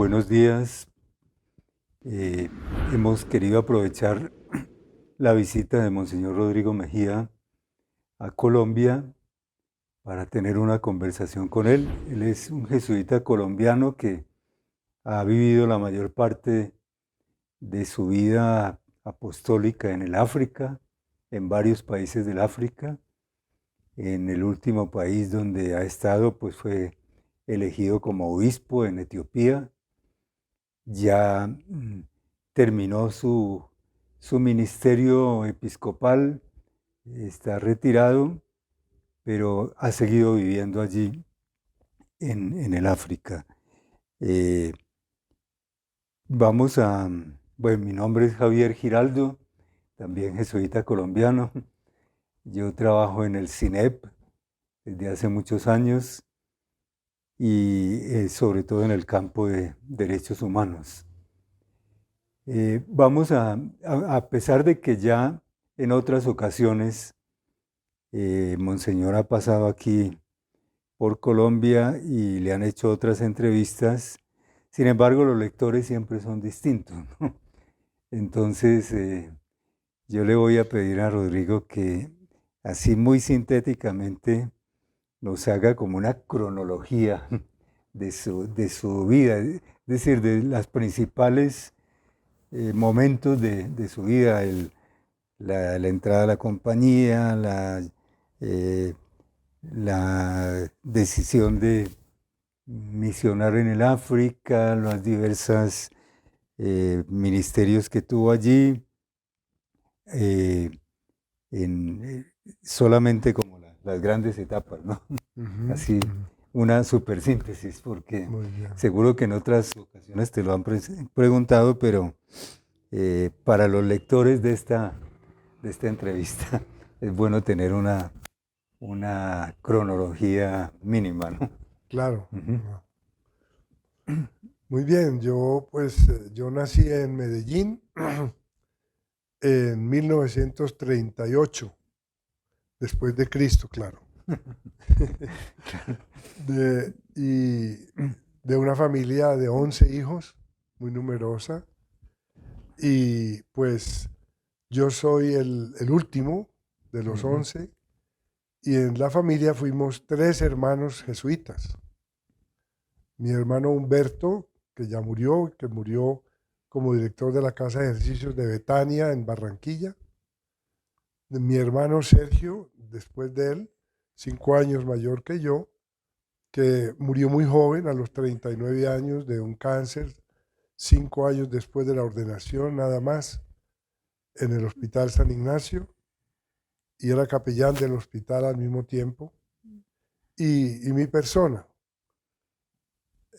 Buenos días. Eh, Hemos querido aprovechar la visita de Monseñor Rodrigo Mejía a Colombia para tener una conversación con él. Él es un jesuita colombiano que ha vivido la mayor parte de su vida apostólica en el África, en varios países del África. En el último país donde ha estado, pues fue elegido como obispo en Etiopía. Ya terminó su ministerio episcopal, está retirado, pero ha seguido viviendo allí en el África. Eh, bueno, mi nombre es Javier Giraldo, también jesuita colombiano. Yo trabajo en el CINEP desde hace muchos años y sobre todo en el campo de derechos humanos. A pesar de que ya en otras ocasiones Monseñor ha pasado aquí por Colombia y le han hecho otras entrevistas, sin embargo los lectores siempre son distintos, ¿no? Entonces yo le voy a pedir a Rodrigo que así muy sintéticamente nos haga como una cronología de su vida, es decir, de las principales momentos de su vida, la entrada a la compañía, eh, la decisión de misionar en el África, los diversos ministerios que tuvo allí, eh, solamente como las grandes etapas, ¿no? Ujú, Así, ujú. una super síntesis, porque Muy bien. seguro que en otras ocasiones te lo han preguntado, pero para los lectores de esta entrevista es bueno tener una cronología mínima, ¿no? Claro. Ujú. Muy bien. Yo nací en Medellín en 1938, después de Cristo, claro. Y de una familia de 11 hijos, muy numerosa. Y pues yo soy el último de los Ujú. 11. Y en la familia fuimos 3 hermanos jesuitas. Mi hermano Humberto, que murió como director de la Casa de Ejercicios de Betania en Barranquilla. Mi hermano Sergio, después de él, 5 años mayor que yo, que murió muy joven, a los 39 años, de un cáncer, 5 años después de la ordenación, nada más, en el Hospital San Ignacio, y era capellán del hospital al mismo tiempo. Y mi persona.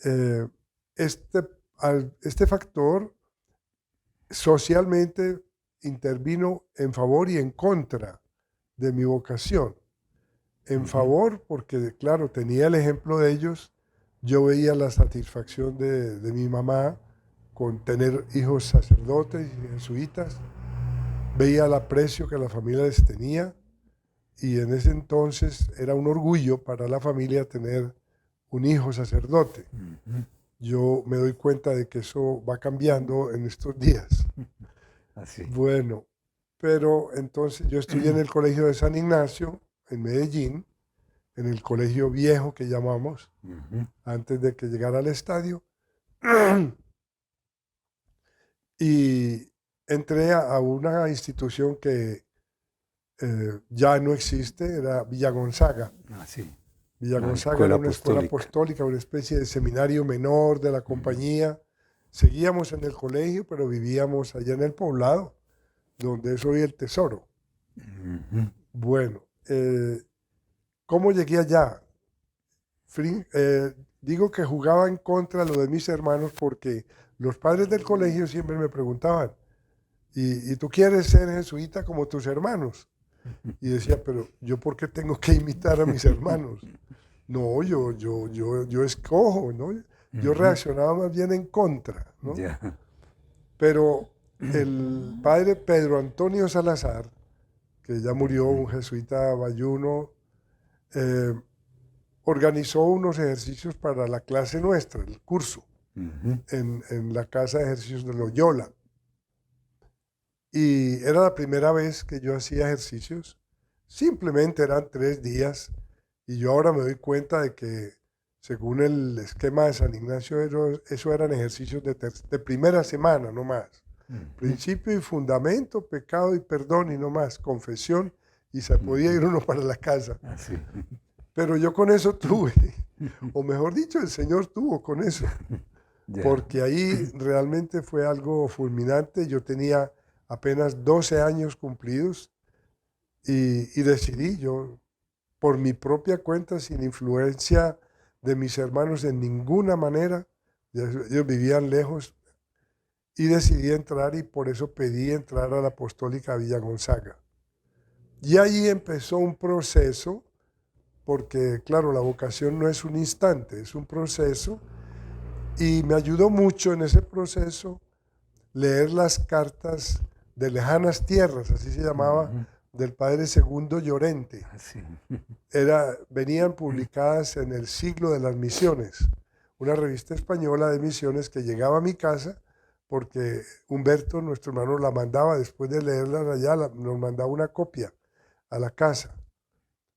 Eh, este, este factor socialmente intervino en favor y en contra de mi vocación. En Ujú. favor, porque claro, tenía el ejemplo de ellos, yo veía la satisfacción de mi mamá con tener hijos sacerdotes y jesuitas, veía el aprecio que la familia les tenía, y en ese entonces era un orgullo para la familia tener un hijo sacerdote. Ujú. Yo me doy cuenta de que eso va cambiando en estos días. Así. Bueno, pero entonces yo estudié en el Colegio de San Ignacio, en Medellín, en el colegio viejo que llamamos, Ujú. antes de que llegara al estadio. Y entré a una institución que ya no existe, era Villa Gonzaga. Así. Villa La Gonzaga era escuela una escuela apostólica. apostólica, una especie de seminario menor de la Ujú. compañía. Seguíamos en el colegio, pero vivíamos allá en el poblado, donde es hoy el Tesoro. Ujú. Bueno, ¿cómo llegué allá? Digo que jugaba en contra lo de mis hermanos porque los padres del colegio siempre me preguntaban, ¿y tú quieres ser jesuita como tus hermanos? Y decía, pero ¿yo por qué tengo que imitar a mis hermanos? No, yo escojo, ¿no? Yo Ujú. reaccionaba más bien en contra, ¿no? Ya. Pero el padre Pedro Antonio Salazar, que ya murió, Ujú. un jesuita bayuno, eh, organizó unos ejercicios para la clase nuestra, el curso. en la casa de ejercicios de Loyola. Y era la primera vez que yo hacía ejercicios. Simplemente eran 3 días. Y yo ahora me doy cuenta de que, según el esquema de San Ignacio, eso eran ejercicios de primera semana, no más. Principio y fundamento, pecado y perdón y no más. Confesión, y se podía ir uno para la casa. Así. Pero yo con eso tuve, o mejor dicho, el Señor tuvo con eso. Ya. Porque ahí realmente fue algo fulminante. Yo tenía apenas 12 años cumplidos y decidí yo, por mi propia cuenta, sin influencia de mis hermanos en ninguna manera, ellos vivían lejos, y decidí entrar, y por eso pedí entrar a la Apostólica Villa Gonzaga. Y ahí empezó un proceso, porque claro, la vocación no es un instante, es un proceso, y me ayudó mucho en ese proceso leer las cartas de lejanas tierras, así se llamaba, del padre Segundo Llorente. Así. Venían publicadas en El Siglo de las Misiones, una revista española de misiones que llegaba a mi casa porque Humberto, nuestro hermano, la mandaba, después de leerla allá, nos mandaba una copia a la casa.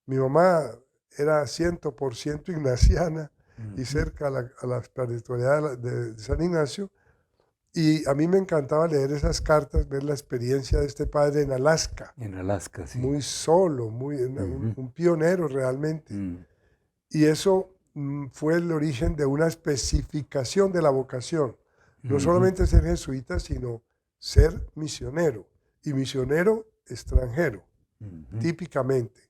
Mi mamá era 100% ignaciana y cerca a la espiritualidad de San Ignacio, y a mí me encantaba leer esas cartas, ver la experiencia de este padre en Alaska. En Alaska, sí. Muy solo, un pionero realmente. Y eso fue el origen de una especificación de la vocación. No solamente ser jesuita, sino ser misionero. Y misionero extranjero, típicamente.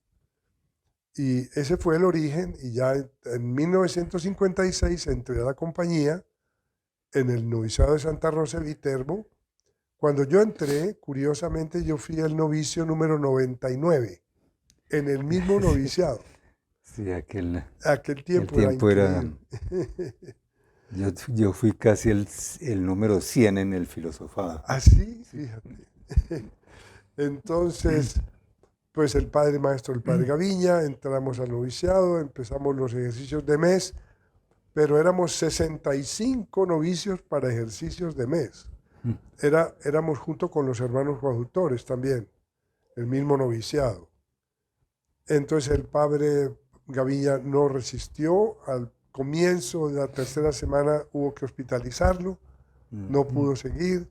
Y ese fue el origen, y ya en 1956 entré a la compañía en el noviciado de Santa Rosa de Viterbo. Cuando yo entré, curiosamente, yo fui el novicio número 99, en el mismo noviciado. Sí, aquel el tiempo era increíble. yo fui casi el número 100 en el filosofado. Así, fíjate. Entonces, pues el padre maestro, el padre Gaviña, entramos al noviciado, empezamos los ejercicios de mes, pero éramos 65 novicios para ejercicios de mes. Éramos junto con los hermanos coadjutores también, el mismo noviciado. Entonces el padre Gaviña no resistió. Al comienzo de la tercera semana hubo que hospitalizarlo, no pudo seguir,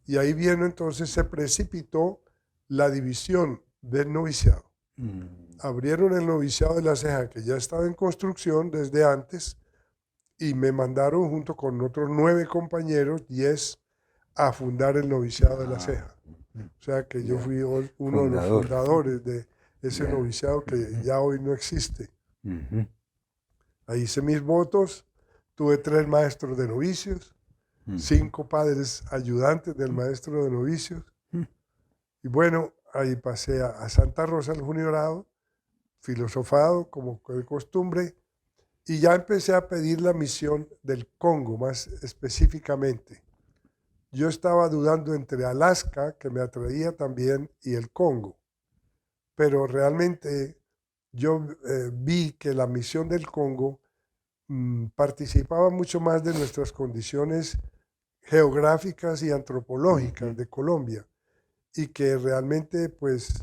y ahí vino, entonces se precipitó la división del noviciado. Abrieron el noviciado de La Ceja, que ya estaba en construcción desde antes, y me mandaron junto con otros 9 compañeros, 10, a fundar el noviciado de La Ceja. O sea que yo fui uno de los fundadores de ese noviciado que ya hoy no existe. Ahí hice mis votos, tuve 3 maestros de novicios, 5 padres ayudantes del maestro de novicios, y bueno, ahí pasé a Santa Rosa el Juniorado, filosofado como de costumbre, y ya empecé a pedir la misión del Congo más específicamente. Yo estaba dudando entre Alaska, que me atraía también, y el Congo, pero realmente yo vi que la misión del Congo participaba mucho más de nuestras condiciones geográficas y antropológicas de Colombia, y que realmente pues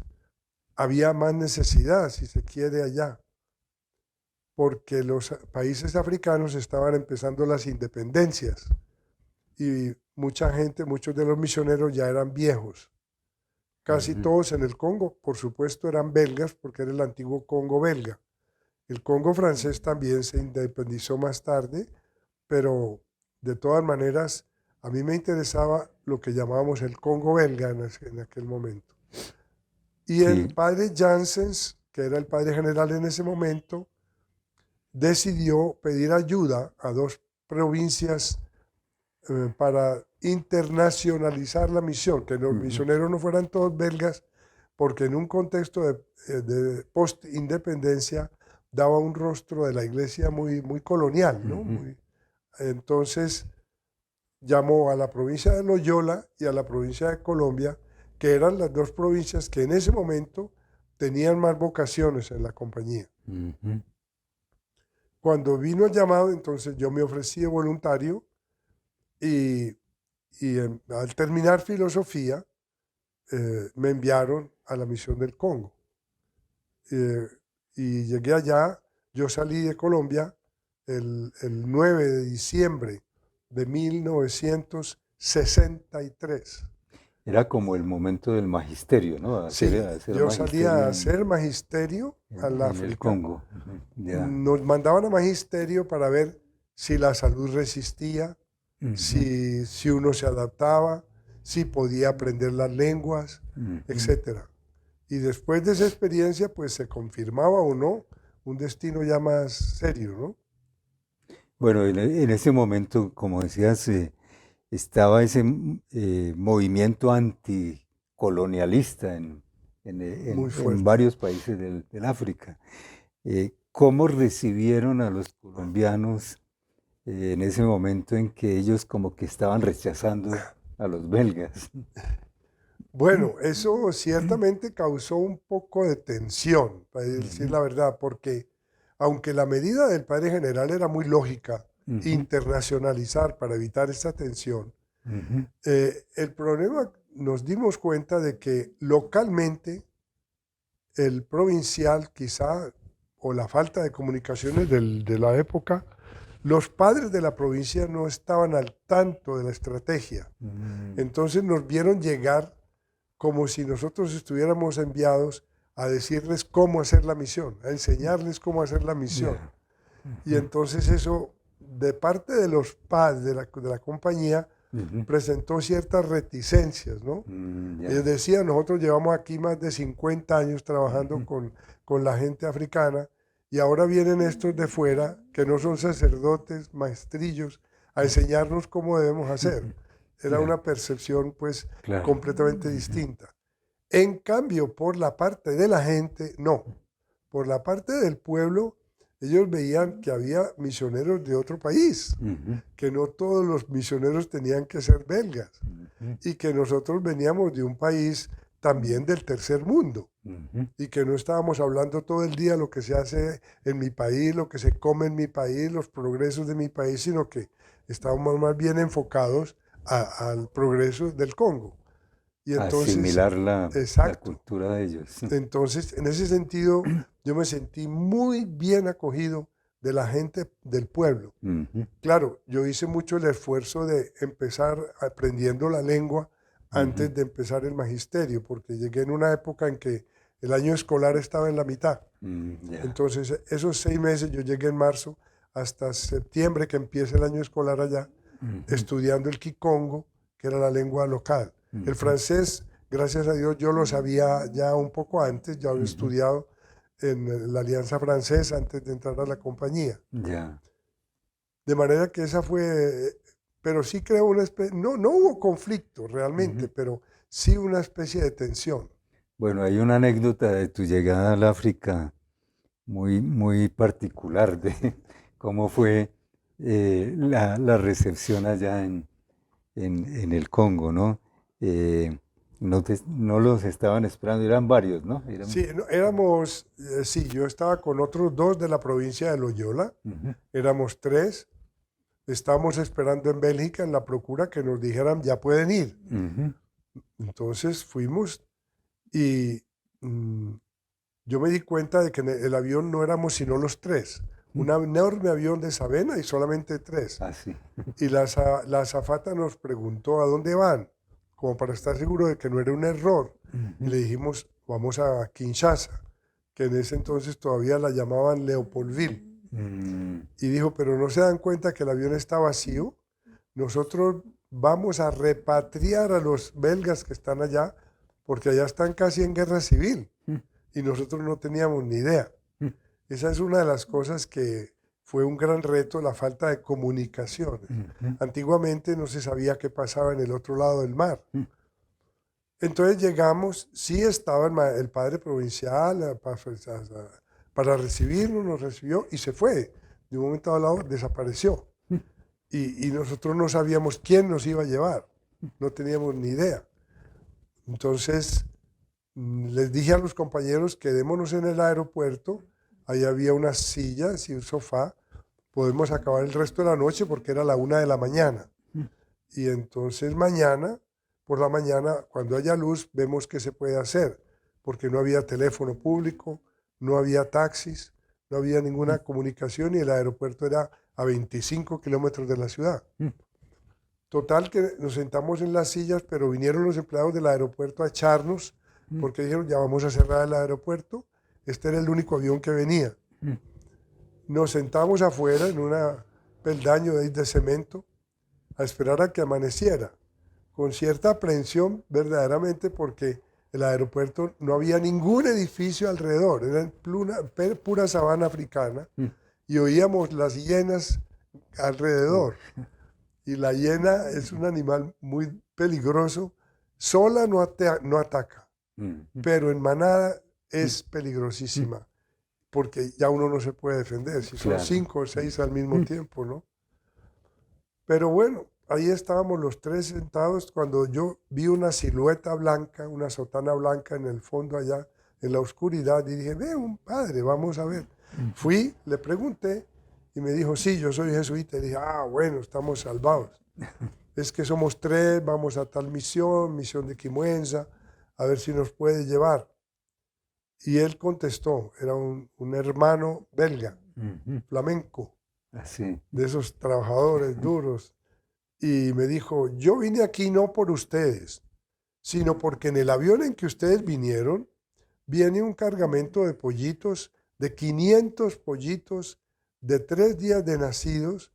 había más necesidad, si se quiere, allá, porque los países africanos estaban empezando las independencias y mucha gente, muchos de los misioneros ya eran viejos. Casi todos en el Congo, por supuesto, eran belgas, porque era el antiguo Congo belga. El Congo francés también se independizó más tarde, pero de todas maneras a mí me interesaba lo que llamábamos el Congo belga en aquel momento. Y el padre Janssens, que era el padre general en ese momento, decidió pedir ayuda a 2 provincias para internacionalizar la misión, que los misioneros no fueran todos belgas, porque en un contexto de post-independencia daba un rostro de la iglesia muy, muy colonial, ¿no? Entonces llamó a la provincia de Loyola y a la provincia de Colombia, que eran las 2 provincias que en ese momento tenían más vocaciones en la compañía. Cuando vino el llamado, entonces yo me ofrecí de voluntario Y, al terminar filosofía, me enviaron a la misión del Congo. Y llegué allá, yo salí de Colombia el 9 de diciembre de 1963. Era como el momento del magisterio, ¿no? Sí, Hacer yo salí a magisterio hacer magisterio al en el África. Congo. Ya. Nos mandaban a magisterio para ver si la salud resistía, si uno se adaptaba, si podía aprender las lenguas, etcétera. Y después de esa experiencia, pues se confirmaba o no un destino ya más serio, ¿no? Bueno, en ese momento, como decías, estaba ese movimiento anticolonialista Muy en fuerte. varios países del África. ¿Cómo recibieron a los colombianos en ese momento en que ellos como que estaban rechazando a los belgas? Bueno, eso ciertamente causó un poco de tensión, para decir Ujú, la verdad, porque aunque la medida del padre general era muy lógica, ujú, internacionalizar para evitar esa tensión, ujú, el problema nos dimos cuenta de que localmente el provincial quizá, o la falta de comunicaciones de la época, los padres de la provincia no estaban al tanto de la estrategia. mm, Entonces nos vieron llegar como si nosotros estuviéramos enviados a decirles cómo hacer la misión, a enseñarles cómo hacer la misión. ya, Y ujú, entonces eso, de parte de los padres de la compañía, ujú, presentó ciertas reticencias, ¿no? Ellos ya, decían, nosotros llevamos aquí más de 50 años trabajando ujú, con la gente africana y ahora vienen estos de fuera, que no son sacerdotes, maestrillos, a enseñarnos cómo debemos hacer. ujú, Era ya, una percepción pues claro. completamente Ujú, distinta. En cambio, por la parte de la gente, no. Por la parte del pueblo, ellos veían que había misioneros de otro país, ujú, que no todos los misioneros tenían que ser belgas ujú, y que nosotros veníamos de un país también del tercer mundo ujú, y que no estábamos hablando todo el día lo que se hace en mi país, lo que se come en mi país, los progresos de mi país, sino que estábamos más bien enfocados al progreso del Congo. Y entonces, asimilar la exacto. cultura de ellos. Entonces, en ese sentido, yo me sentí muy bien acogido de la gente del pueblo. Ujú, Claro, yo hice mucho el esfuerzo de empezar aprendiendo la lengua ujú, antes de empezar el magisterio, porque llegué en una época en que el año escolar estaba en la mitad. ya, Entonces, esos 6 meses, yo llegué en marzo hasta septiembre que empieza el año escolar allá, ujú, estudiando el Kikongo, que era la lengua local. El ujú, francés, gracias a Dios, yo lo sabía ya un poco antes, ya había ujú, estudiado en la Alianza Francesa antes de entrar a la compañía. ya. De manera que esa fue, pero sí creo una especie, no, no hubo conflicto realmente, Ujú. pero sí una especie de tensión. Bueno, hay una anécdota de tu llegada al África muy, muy particular de cómo fue la recepción allá en el Congo, ¿no? Eh, no los estaban esperando, eran varios, ¿no? Sí, no, éramos, sí, yo estaba con otros dos de la provincia de Loyola, Ujú, éramos tres, estábamos esperando en Bélgica en la procura que nos dijeran ya pueden ir. ujú, Entonces fuimos y mm, yo me di cuenta de que en el avión no éramos sino los tres, un enorme avión de Sabena y solamente tres. así. Y la azafata nos preguntó a dónde van, como para estar seguro de que no era un error. Y Ujú, le dijimos, vamos a Kinshasa, que en ese entonces todavía la llamaban Leopoldville. mm, Y dijo, pero no se dan cuenta que el avión está vacío. Nosotros vamos a repatriar a los belgas que están allá, porque allá están casi en guerra civil. mm, Y nosotros no teníamos ni idea. mm, Esa es una de las cosas que fue un gran reto, la falta de comunicaciones. ujú, Antiguamente no se sabía qué pasaba en el otro lado del mar. mm, Entonces llegamos, sí estaba el padre provincial para recibirnos, nos recibió y se fue. De un momento a otro desapareció. Y nosotros no sabíamos quién nos iba a llevar. No teníamos ni idea. Entonces les dije a los compañeros, quedémonos en el aeropuerto. Ahí había unas sillas y un sofá. Podemos acabar el resto de la noche porque era la 1 de la mañana. y entonces por la mañana, cuando haya luz, vemos qué se puede hacer, porque no había teléfono público, no había taxis, no había ninguna comunicación y el aeropuerto era a 25 kilómetros de la ciudad. Total que nos sentamos en las sillas, pero vinieron los empleados del aeropuerto a echarnos, porque dijeron, ya vamos a cerrar el aeropuerto. Este era el único avión que venía. Nos sentamos afuera en un peldaño de cemento a esperar a que amaneciera, con cierta aprensión verdaderamente, porque el aeropuerto no había ningún edificio alrededor, era pura sabana africana, y oíamos las hienas alrededor. Y la hiena es un animal muy peligroso, sola no ataca, pero en manada es peligrosísima, porque ya uno no se puede defender, si son 5 o 6 al mismo tiempo, ¿no? Pero bueno, ahí estábamos los tres sentados cuando yo vi una silueta blanca, una sotana blanca en el fondo allá, en la oscuridad, y dije, ve, un padre, vamos a ver. Fui, le pregunté, y me dijo, sí, yo soy jesuita. Y dije, bueno, estamos salvados. Es que somos 3, vamos a tal misión de Quimuenza, a ver si nos puede llevar. Y él contestó, era un hermano belga, flamenco, de esos trabajadores duros. Y me dijo, yo vine aquí no por ustedes, sino porque en el avión en que ustedes vinieron, viene un cargamento de pollitos, de 500 pollitos, de 3 días de nacidos,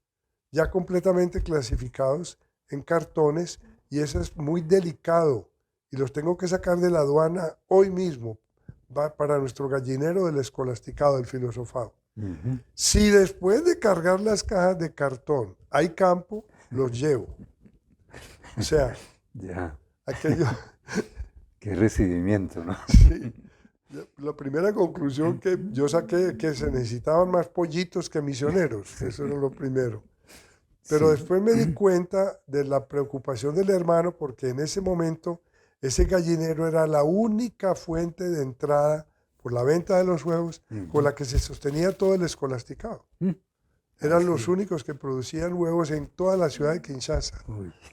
ya completamente clasificados en cartones, y eso es muy delicado, y los tengo que sacar de la aduana hoy mismo, para nuestro gallinero del escolasticado, del filosofado. Si después de cargar las cajas de cartón hay campo, los llevo. O sea, aquello... Qué recibimiento, ¿no? Sí. La primera conclusión que yo saqué es que se necesitaban más pollitos que misioneros. Eso era lo primero. Pero después me di cuenta de la preocupación del hermano, porque en ese momento ese gallinero era la única fuente de entrada por la venta de los huevos con la que se sostenía todo el escolasticado. Eran los únicos que producían huevos en toda la ciudad de Kinshasa.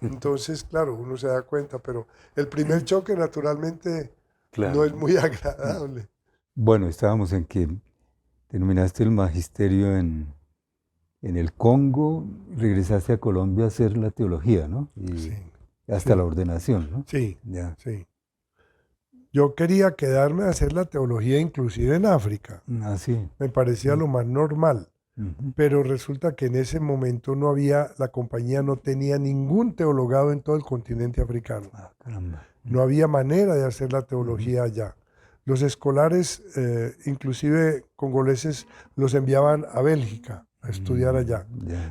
Entonces, claro, uno se da cuenta, pero el primer choque naturalmente no es muy agradable. Bueno, estábamos en que terminaste el magisterio en el Congo, regresaste a Colombia a hacer la teología, ¿no? Y hasta la ordenación, ¿no? Sí. Yo quería quedarme a hacer la teología inclusive en África. Me parecía lo más normal. Pero resulta que en ese momento la compañía no tenía ningún teologado en todo el continente africano. No había manera de hacer la teología allá. Los escolares, inclusive congoleses, los enviaban a Bélgica a estudiar allá.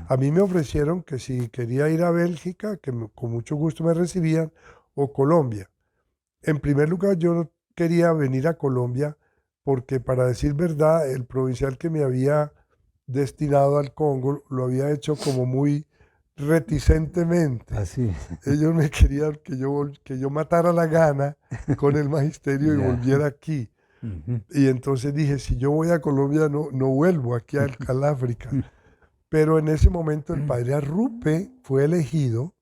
A mí me ofrecieron que si quería ir a Bélgica, que con mucho gusto me recibían, o Colombia. En primer lugar, yo no quería venir a Colombia porque, para decir verdad, el provincial que me había destinado al Congo lo había hecho como muy reticentemente. Ellos me querían que yo matara la gana con el magisterio y volviera aquí. Y entonces dije, si yo voy a Colombia no vuelvo aquí al África. Pero en ese momento el padre Arrupe fue elegido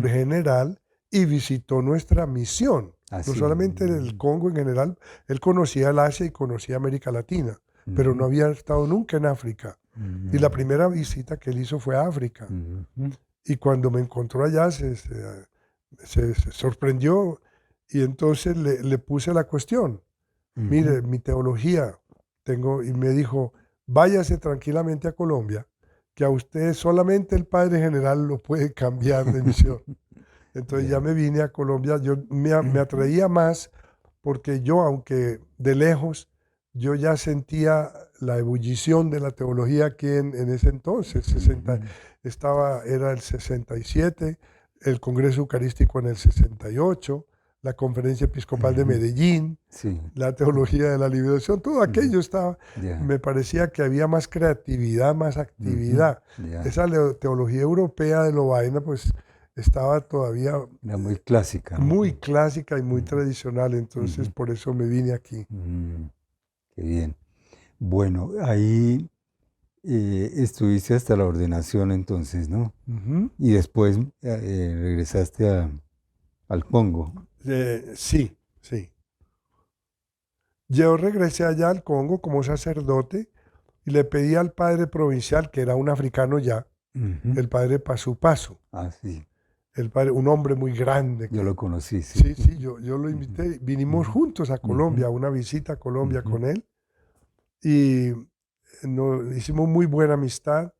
general y visitó nuestra misión. No solamente en el Congo en general, él conocía el Asia y conocía América Latina, pero no había estado nunca en África. Y la primera visita que él hizo fue a África. Y cuando me encontró allá se sorprendió, y entonces le puse la cuestión. Mire, mi teología y me dijo, váyase tranquilamente a Colombia, que a usted solamente el padre general lo puede cambiar de misión. Entonces ya me vine a Colombia. Yo me atraía más porque yo, aunque de lejos, yo ya sentía la ebullición de la teología aquí en ese entonces. Era el 67, el Congreso Eucarístico en el 68, la Conferencia Episcopal de Medellín, la Teología de la Liberación, todo aquello estaba. Me parecía que había más creatividad, más actividad. Esa teología europea de Lovaina, pues estaba todavía... Era muy clásica. Muy clásica y muy tradicional, entonces por eso me vine aquí. Qué bien. Bueno, ahí Estuviste hasta la ordenación entonces, ¿no? Ujú. Y después regresaste al Congo. Sí, sí. Yo regresé allá al Congo como sacerdote y le pedí al padre provincial, que era un africano ya, Ujú. el padre Pasu Pasu, Ah, sí, el padre, un hombre muy grande yo que lo conocí, sí. sí, sí, yo lo Ujú, invité, vinimos ujú, juntos a ujú, Colombia, a una visita a Colombia ujú, con él y hicimos muy buena amistad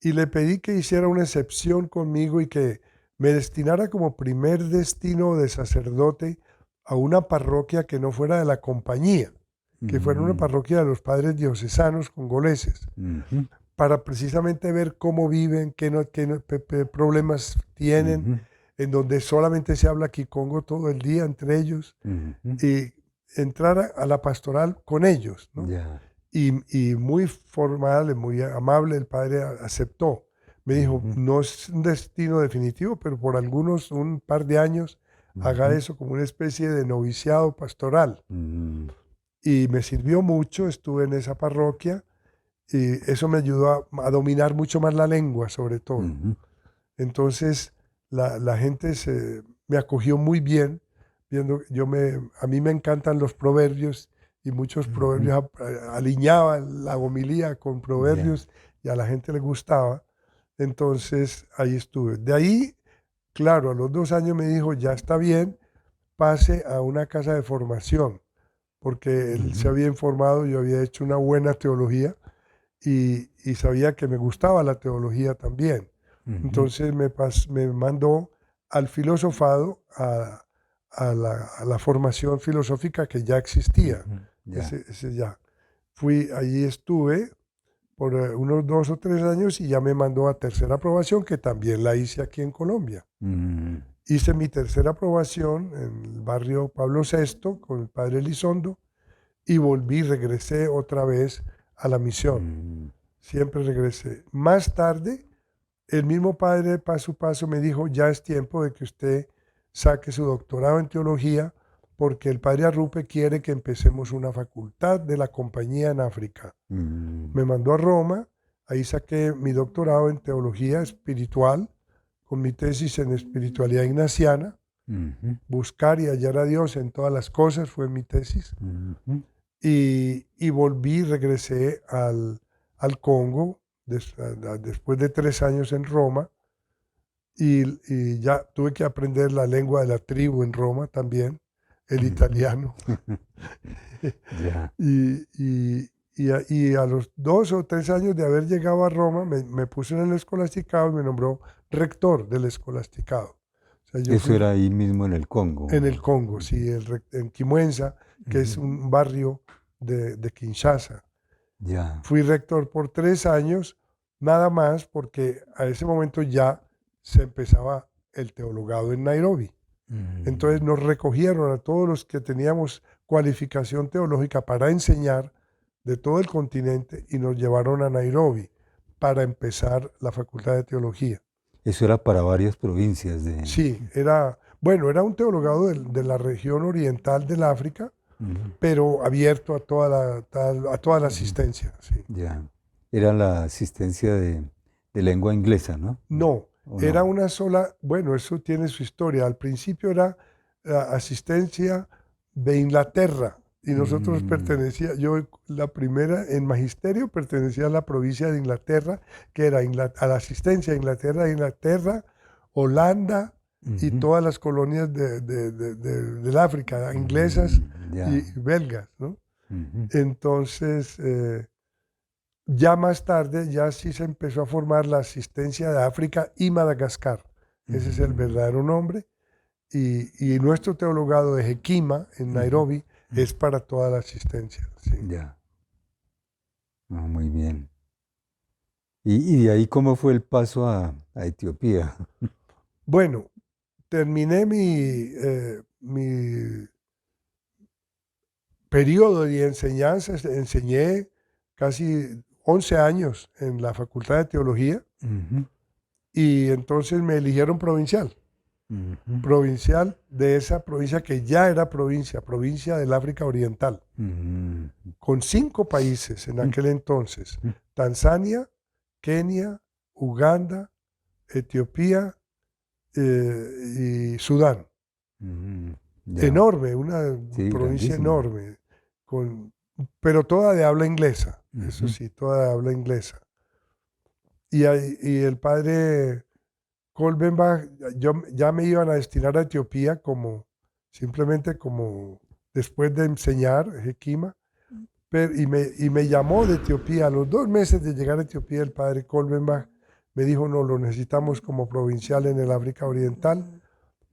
y le pedí que hiciera una excepción conmigo y que me destinara como primer destino de sacerdote a una parroquia que no fuera de la compañía, que fuera una mm, parroquia de los padres diocesanos congoleses, ujú, para precisamente ver cómo viven, qué problemas tienen, ujú, en donde solamente se habla Kikongo todo el día entre ellos, ujú. y entrar a la pastoral con ellos, ¿no? Ya. Y muy formal, muy amable, el padre aceptó. Me dijo, Ujú, no es un destino definitivo, pero por un par de años, haga ujú, eso como una especie de noviciado pastoral. mm, Y me sirvió mucho, estuve en esa parroquia y eso me ayudó a dominar mucho más la lengua, sobre todo. ujú, Entonces, la gente me acogió muy bien, a mí me encantan los proverbios y muchos ujú. proverbios, alineaba la homilía con Ya. proverbios y a la gente le gustaba. Entonces, ahí estuve. De ahí, claro, a los 2 años me dijo, ya está bien, pase a una casa de formación, porque él se Ujú, había informado, yo había hecho una buena teología y sabía que me gustaba la teología también. ujú, Entonces me mandó al filosofado, a la formación filosófica que ya existía. ujú. Ya. Ese ya. Allí estuve por unos 2 o 3 años y ya me mandó a tercera aprobación, que también la hice aquí en Colombia. Mm, Hice mi tercera aprobación en el barrio Pablo VI con el padre Elizondo y regresé otra vez a la misión. mm, Siempre regresé. Más tarde, el mismo padre paso a paso me dijo, ya es tiempo de que usted saque su doctorado en teología porque el padre Arrupe quiere que empecemos una facultad de la compañía en África. mm, Me mandó a Roma, ahí saqué mi doctorado en teología espiritual con mi tesis en espiritualidad ignaciana. ujú, Buscar y hallar a Dios en todas las cosas fue mi tesis. ujú, Y regresé al Congo después de 3 años en Roma y ya tuve que aprender la lengua de la tribu en Roma también, el ujú. italiano. Ya. Y a los 2 o 3 años de haber llegado a Roma, me puse en el escolasticado y me nombró rector del escolasticado. O sea, yo Eso fui era ahí mismo en el en el Congo. Congo, sí, en Kimwenza, que es Ujú. un barrio de Kinshasa. Ya. Fui rector por 3 años, nada más porque a ese momento ya se empezaba el teologado en Nairobi. Entonces Mm, nos recogieron a todos los que teníamos cualificación teológica para enseñar de todo el continente y nos llevaron a Nairobi para empezar la Facultad de Teología. Eso era para varias provincias de... Sí, bueno, era un teologado de la región oriental del África, Ujú, pero abierto a toda la ujú. asistencia. Sí. Ya. Era la asistencia de lengua inglesa, ¿no? No, ¿O era no? una sola, bueno, eso tiene su historia. Al principio era asistencia de Inglaterra y nosotros Mm, yo la primera en magisterio pertenecía a la provincia de Inglaterra, que era a la asistencia de Inglaterra, Holanda y ujú, todas las colonias del África, inglesas y ya. belgas, ¿no? Ujú, Entonces, ya más tarde, ya sí se empezó a formar la asistencia de África y Madagascar. Ese es el mm, verdadero nombre. Y nuestro teologado de Jekima, en ujú, Nairobi, mm, es para toda la asistencia. Sí. ya. Ah, muy bien. Y de ahí cómo fue el paso a Etiopía? Bueno, terminé mi periodo de enseñanza, enseñé casi 11 años en la Facultad de Teología Ujú, y entonces me eligieron ujú, provincial de esa provincia que ya era provincia del África Oriental, ujú, con 5 países en aquel entonces, Tanzania, Kenia, Uganda, Etiopía y Sudán. Ya. Enorme, una Sí, provincia grandísimo. enorme, pero toda de habla inglesa, eso Ujú. sí, toda de habla inglesa. Y el padre Kolbenbach, ya me iban a destinar a Etiopía simplemente como después de enseñar Hekima, y me llamó de Etiopía. A los 2 meses de llegar a Etiopía, el padre Kolbenbach me dijo, no, lo necesitamos como provincial en el África Oriental,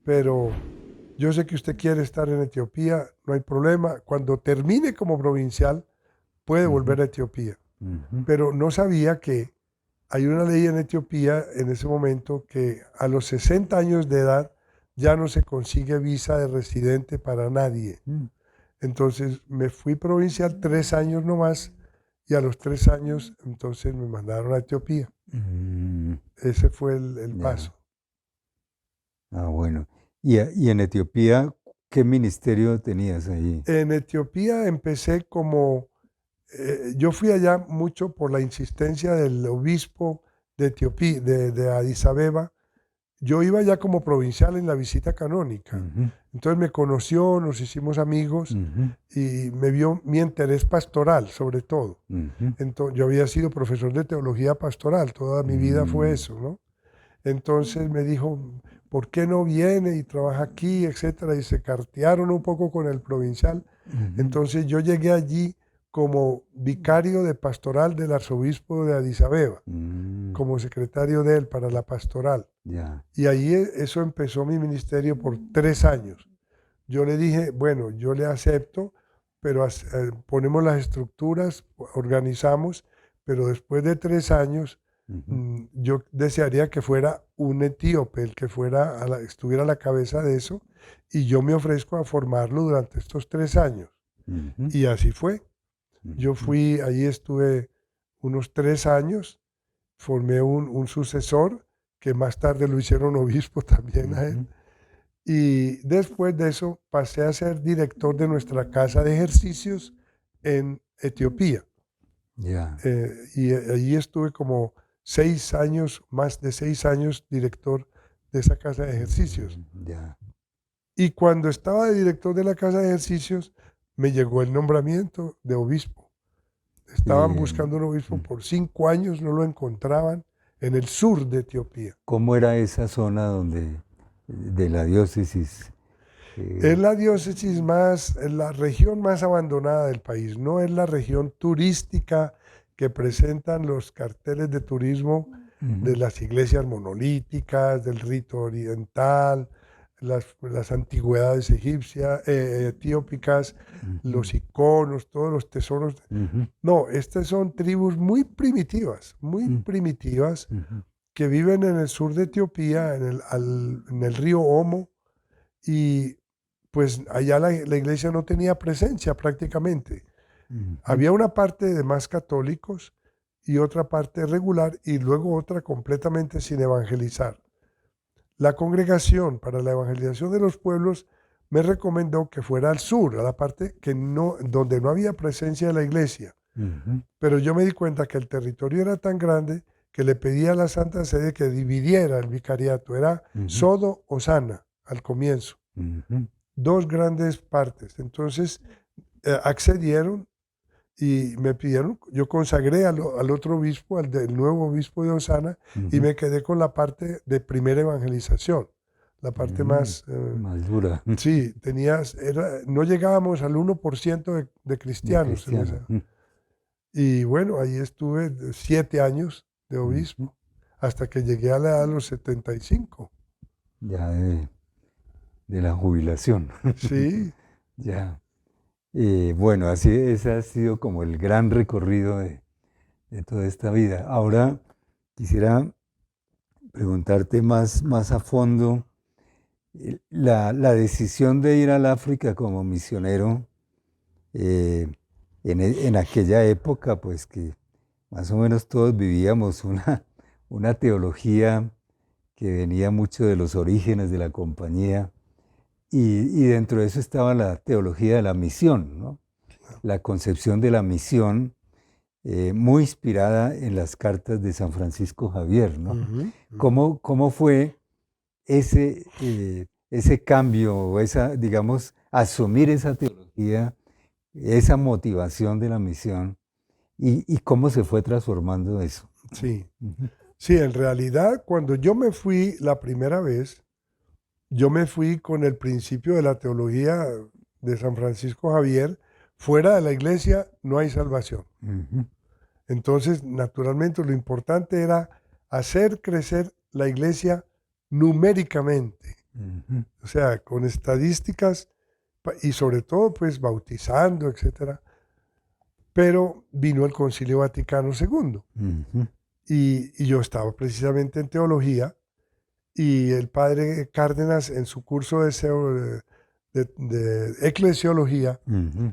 pero yo sé que usted quiere estar en Etiopía, no hay problema. Cuando termine como provincial, puede Ujú. volver a Etiopía. Ujú. Pero no sabía que hay una ley en Etiopía en ese momento que a los 60 años de edad ya no se consigue visa de residente para nadie. Mm. Entonces me fui provincial 3 años nomás y a los 3 años entonces me mandaron a Etiopía. Mm. Ese fue el Ya. paso. Bueno. Y en Etiopía, ¿qué ministerio tenías allí? En Etiopía empecé yo fui allá mucho por la insistencia del obispo de Etiopía, de Addis Abeba. Yo iba ya como provincial en la visita canónica. Ujú. Entonces me conoció, nos hicimos amigos Ujú. y me vio mi interés pastoral, sobre todo. Ujú. Entonces, yo había sido profesor de teología pastoral, toda mi vida fue Mm. eso, ¿no? Entonces me dijo, ¿por qué no viene y trabaja aquí, etcétera? Y se cartearon un poco con el provincial. Ujú. Entonces yo llegué allí como vicario de pastoral del arzobispo de Addis Abeba, Mm. como secretario de él para la pastoral. Ya. Y ahí eso empezó mi ministerio por 3 años. Yo le dije, bueno, yo le acepto, pero ponemos las estructuras, organizamos, pero después de 3 años Ujú. yo desearía que fuera un etíope el que estuviera a la cabeza de eso, y yo me ofrezco a formarlo durante estos 3 años. Ujú. Y así fue. Yo Ujú. fui, allí estuve unos 3 años, formé un sucesor, que más tarde lo hicieron obispo también a él. Ujú. Y después de eso pasé a ser director de nuestra casa de ejercicios en Etiopía. Ya. Y allí estuve como 6 años, más de 6 años, director de esa casa de ejercicios. Ya. Y cuando estaba de director de la casa de ejercicios, me llegó el nombramiento de obispo. Estaban buscando un obispo Mm. por 5 años, no lo encontraban en el sur de Etiopía. ¿Cómo era esa zona de la diócesis? Es la diócesis es la región más abandonada del país, no es la región turística que presentan los carteles de turismo de Ujú. las iglesias monolíticas, del rito oriental, las antigüedades egipcias, etiópicas, Ujú. los iconos, todos los tesoros. Ujú. No, estas son tribus muy Mm. primitivas, Ujú. que viven en el sur de Etiopía, en el río Omo, y pues allá la iglesia no tenía presencia prácticamente. Ujú. Había una parte de más católicos y otra parte regular, y luego otra completamente sin evangelizar. La congregación para la evangelización de los pueblos me recomendó que fuera al sur, a la parte donde no había presencia de la iglesia. Ujú. Pero yo me di cuenta que el territorio era tan grande que le pedí a la Santa Sede que dividiera el vicariato. Era Ujú. Sodo Osana al comienzo, Ujú. dos grandes partes. Entonces accedieron y me pidieron, yo consagré al otro obispo, del nuevo obispo de Osana, y Ujú. me quedé con la parte de primera evangelización, la parte Mm. más. Más dura. Sí, no llegábamos al 1% de De cristianos en cristiano. esa. Y bueno, ahí estuve 7 años de Ujú. obispo, hasta que llegué a la edad de los 75. Ya de la jubilación. Sí, Ya. Bueno, así ese ha sido como el gran recorrido de toda esta vida. Ahora quisiera preguntarte más a fondo la decisión de ir al África como misionero eh, en aquella época, pues que más o menos todos vivíamos una teología que venía mucho de los orígenes de la compañía y dentro de eso estaba la teología de la misión, ¿no? La concepción de la misión muy inspirada en las cartas de San Francisco Javier, ¿no? Ujú. ¿Cómo fue ese cambio, o digamos, asumir esa teología, esa motivación de la misión, y cómo se fue transformando eso? Sí, Ujú. sí, en realidad cuando yo me fui la primera vez, yo me fui con el principio de la teología de San Francisco Javier: fuera de la iglesia no hay salvación. Ujú. Entonces, naturalmente, lo importante era hacer crecer la iglesia numéricamente, Ujú. o sea, con estadísticas y sobre todo, pues, bautizando, etcétera. Pero vino el Concilio Vaticano II Ujú. y yo estaba precisamente en teología, y el padre Cárdenas, en su curso de eclesiología, Ujú.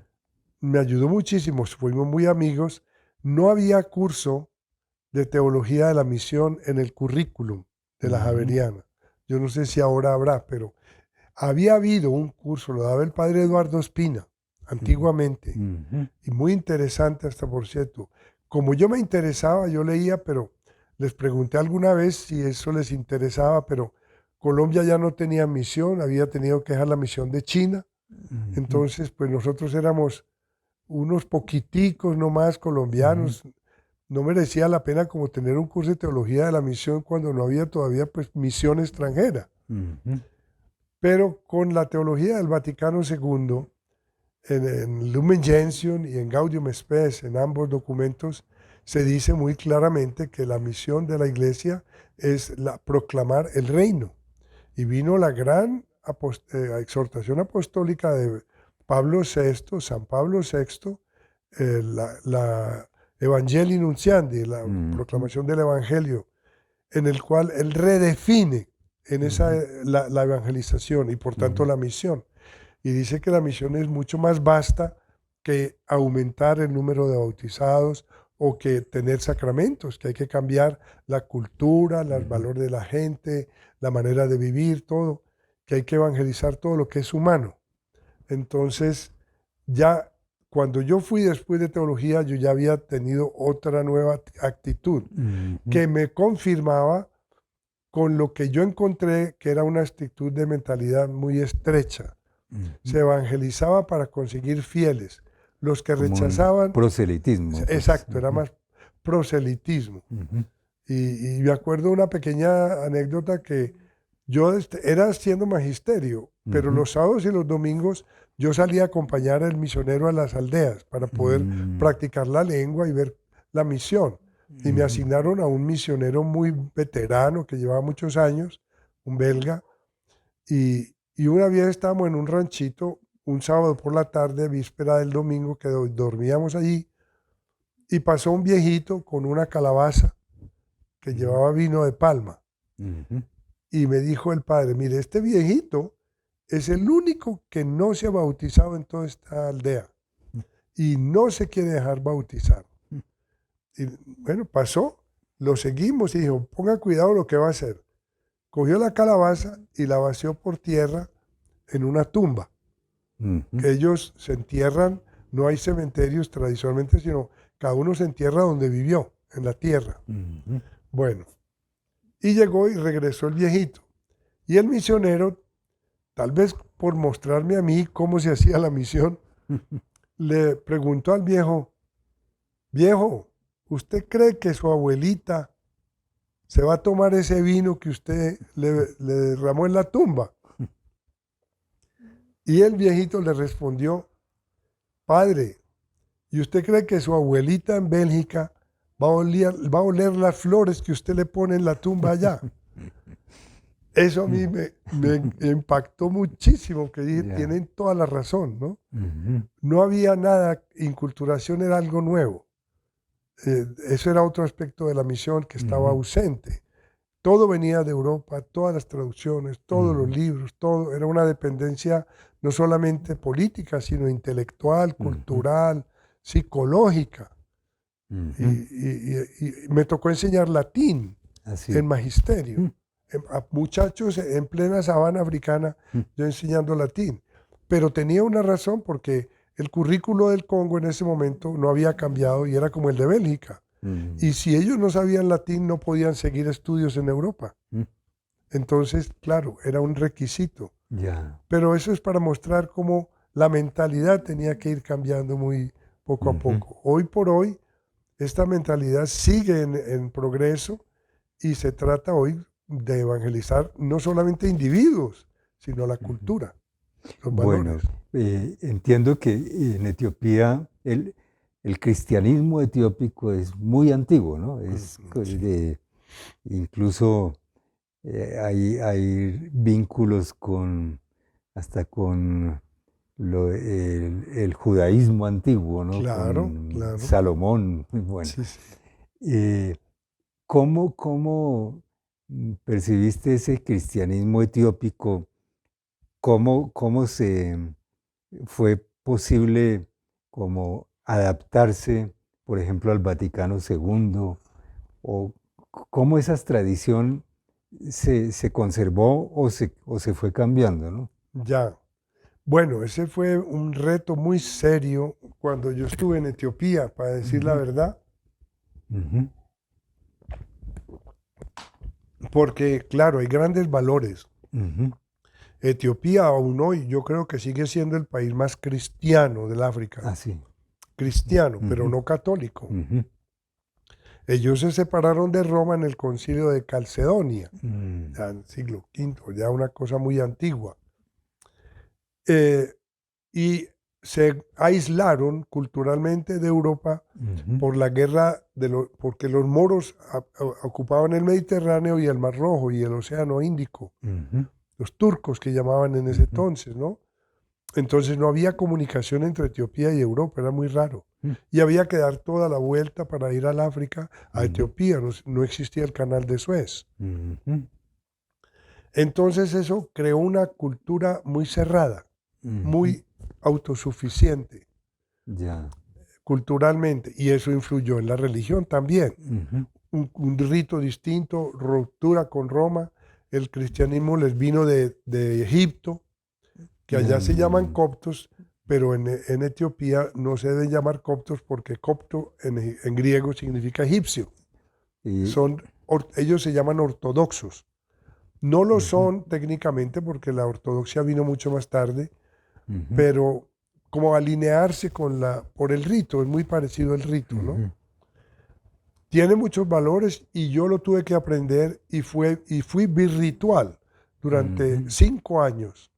me ayudó muchísimo, fuimos muy amigos. No había curso de teología de la misión en el currículum de la Ujú. Javeriana. Yo no sé si ahora habrá, pero había habido un curso, lo daba el padre Eduardo Espina, antiguamente, Ujú. y muy interesante hasta, por cierto. Como yo me interesaba, yo leía, pero les pregunté alguna vez si eso les interesaba, pero Colombia ya no tenía misión, había tenido que dejar la misión de China. Ujú. Entonces, pues nosotros éramos unos poquiticos nomás Ujú. colombianos. No merecía la pena como tener un curso de teología de la misión cuando no había todavía, pues, misión extranjera. Ujú. Pero con la teología del Vaticano II, en Lumen Gentium y en Gaudium Spes, en ambos documentos, se dice muy claramente que la misión de la iglesia es proclamar el reino. Y vino la gran exhortación apostólica de Pablo VI, San Pablo VI, la Evangelii Nunciandi, la Ujú. proclamación del Evangelio, en el cual él redefine en esa, Ujú. la evangelización y por tanto Ujú. la misión. Y dice que la misión es mucho más vasta que aumentar el número de bautizados o que tener sacramentos, que hay que cambiar la cultura, los Ujú. valores de la gente, la manera de vivir, todo, que hay que evangelizar todo lo que es humano. Entonces, ya cuando yo fui después de teología, yo ya había tenido otra nueva actitud Ujú. que me confirmaba con lo que yo encontré, que era una actitud de mentalidad muy estrecha. Ujú. Se evangelizaba para conseguir fieles. Los que Como un rechazaban, proselitismo, pues. exacto, era Ujú. más proselitismo. Ujú. Y me acuerdo una pequeña anécdota que yo era haciendo magisterio, pero Ujú. los sábados y los domingos yo salía a acompañar al misionero a las aldeas para poder Mm. practicar la lengua y ver la misión. Y me Ujú. asignaron a un misionero muy veterano que llevaba muchos años, un belga, y una vez estábamos en un ranchito, un sábado por la tarde, víspera del domingo, que dormíamos allí, y pasó un viejito con una calabaza que Ujú. llevaba vino de palma. Ujú. Y me dijo el padre: mire, este viejito es el único que no se ha bautizado en toda esta aldea y no se quiere dejar bautizar. Y bueno, pasó, lo seguimos y dijo: ponga cuidado lo que va a hacer. Cogió la calabaza y la vació por tierra en una tumba. Ujú. Que ellos se entierran, no hay cementerios tradicionalmente, sino cada uno se entierra donde vivió, en la tierra. Ujú. Bueno, y llegó y regresó el viejito. Y el misionero, tal vez por mostrarme a mí cómo se hacía la misión, le preguntó al viejo: viejo, ¿usted cree que su abuelita se va a tomar ese vino que usted le derramó en la tumba? Y el viejito le respondió: padre, ¿y usted cree que su abuelita en Bélgica va a oler las flores que usted le pone en la tumba allá? Eso a mí me impactó muchísimo, que dije: Ya. tienen toda la razón, ¿no? Ujú. No había nada, inculturación era algo nuevo. Eso era otro aspecto de la misión que estaba Ujú. ausente. Todo venía de Europa, todas las traducciones, todos los Ujú. libros, todo. Era una dependencia no solamente política, sino intelectual, Ujú. cultural, psicológica. Ujú. Y me tocó enseñar latín en Así. magisterio. Mm. A muchachos en plena sabana africana, Mm. yo enseñando latín. Pero tenía una razón, porque el currículo del Congo en ese momento no había cambiado y era como el de Bélgica. Y si ellos no sabían latín, no podían seguir estudios en Europa. Entonces, claro, era un requisito. Ya. Pero eso es para mostrar cómo la mentalidad tenía que ir cambiando muy poco a poco. Hoy por hoy, esta mentalidad sigue en progreso y se trata hoy de evangelizar no solamente individuos, sino la cultura, los Bueno, valores. entiendo que en Etiopía el cristianismo etiópico es muy antiguo, ¿no? Es Sí. incluso hay vínculos hasta con el judaísmo antiguo, ¿no? Claro, Con claro. Salomón. Bueno, Sí, sí. eh, ¿cómo percibiste ese cristianismo etiópico? ¿Cómo fue posible como adaptarse, por ejemplo, al Vaticano II? ¿O cómo esa tradición se conservó o se fue cambiando, ¿no? Ya. Bueno, ese fue un reto muy serio cuando yo estuve en Etiopía, para decir la Ujú, verdad, ujú, porque claro, hay grandes valores. ujú. Etiopía aún hoy yo creo que sigue siendo el país más cristiano del África. Ah, sí. Cristiano, pero Ujú, no católico. ujú, Ellos se separaron de Roma en el concilio de Calcedonia, mm, ya en el siglo V, ya una cosa muy antigua. Eh, y se aislaron culturalmente de Europa ujú, por la guerra, porque los moros ocupaban el Mediterráneo y el Mar Rojo y el Océano Índico, ujú, los turcos que llamaban en ese ujú, entonces, ¿no? Entonces no había comunicación entre Etiopía y Europa, era muy raro. ujú, Y había que dar toda la vuelta para ir al África, a ujú, Etiopía, no existía el canal de Suez. ujú, Entonces eso creó una cultura muy cerrada, ujú. muy autosuficiente Ya. culturalmente, y eso influyó en la religión también. Ujú, Un rito distinto, ruptura con Roma, el cristianismo les vino de Egipto, que allá se llaman mm, coptos, pero en Etiopía no se deben llamar coptos porque copto en griego significa egipcio. y, Ellos se llaman ortodoxos. No lo ujú, son técnicamente porque la ortodoxia vino mucho más tarde, ujú, pero como alinearse por el rito, es muy parecido al rito, ¿no? ujú, Tiene muchos valores y yo lo tuve que aprender y fui birritual durante ujú, 5 años.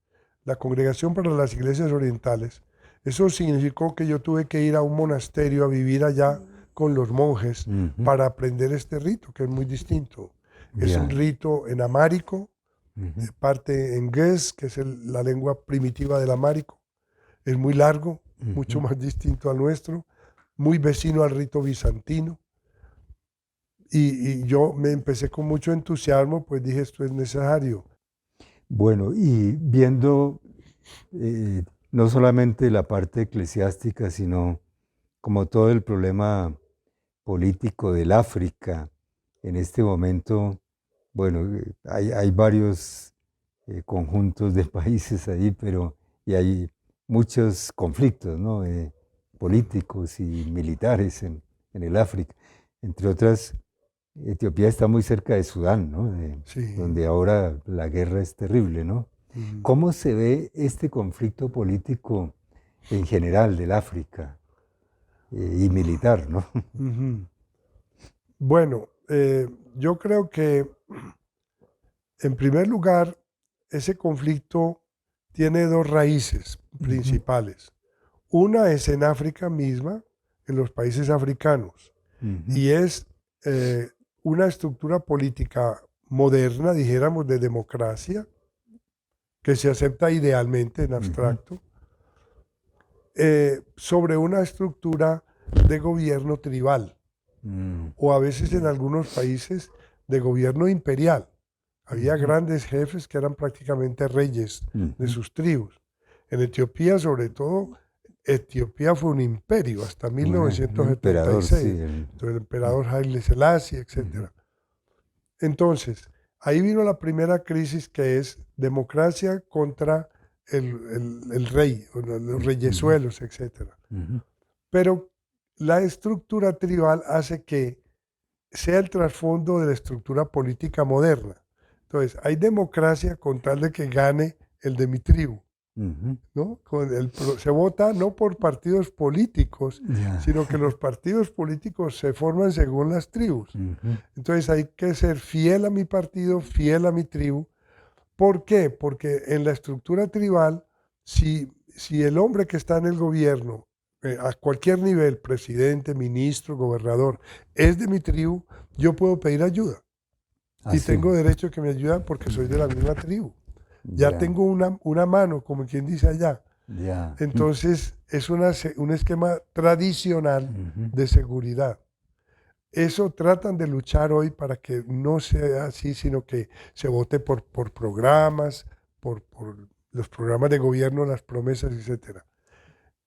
La Congregación para las Iglesias Orientales. Eso significó que yo tuve que ir a un monasterio a vivir allá con los monjes ujú. para aprender este rito, que es muy distinto. Es un Ya. rito en amárico, Ujú, parte en gués, que es la lengua primitiva del amárico. Es muy largo, mucho ujú. más distinto al nuestro, muy vecino al rito bizantino. Y yo me empecé con mucho entusiasmo, pues dije, esto es necesario. Bueno, y viendo eh, no solamente la parte eclesiástica, sino como todo el problema político del África en este momento, bueno, hay varios conjuntos de países ahí, pero y hay muchos conflictos, ¿no? Ujú. Políticos y militares en el África. Entre otras, Etiopía está muy cerca de Sudán, ¿no? Sí. Donde ahora la guerra es terrible, ¿no? Ujú. ¿Cómo se ve este conflicto político en general del África y militar, ¿no? Ujú. Bueno, yo creo que en primer lugar, ese conflicto tiene dos raíces Ujú, principales. Una es en África misma, en los países africanos, ujú, y es eh, una estructura política moderna, dijéramos, de democracia, que se acepta idealmente en ujú, abstracto, sobre una estructura de gobierno tribal, mm, o a veces en algunos países de gobierno imperial. Había ujú, grandes jefes que eran prácticamente reyes de ujú. sus tribus. En Etiopía, sobre todo, Etiopía fue un imperio hasta Un emperador, sí. 1976, el emperador Haile Selassie, Ujú, etc. Entonces, ahí vino la primera crisis que es democracia contra el rey, o los reyesuelos, etc. Pero la estructura tribal hace que sea el trasfondo de la estructura política moderna. Entonces, hay democracia con tal de que gane el de mi tribu, ¿no? Se vota no por partidos políticos, sino que los partidos políticos se forman según las tribus. Entonces, hay que ser fiel a mi partido, fiel a mi tribu. ¿Por qué? Porque en la estructura tribal, si el hombre que está en el gobierno, a cualquier nivel, presidente, ministro, gobernador, es de mi tribu, yo puedo pedir ayuda. Y tengo derecho a que me ayuden porque soy de la misma tribu. Ya tengo una mano, como quien dice allá. Entonces, es un esquema tradicional de seguridad. Eso tratan de luchar hoy para que no sea así, sino que se vote por programas, por los programas de gobierno, las promesas, etc.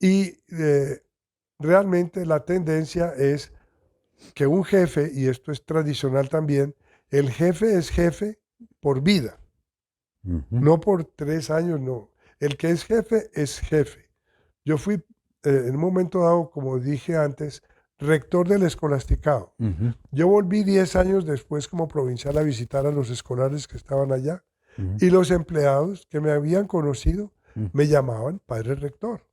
Y realmente la tendencia es que un jefe, y esto es tradicional también, el jefe es jefe por vida, no por 3 años, no. El que es jefe. Yo fui, en un momento dado, como dije antes, rector del escolasticado. Yo volví 10 años después como provincial a visitar a los escolares que estaban allá y los empleados que me habían conocido me llamaban padre rector.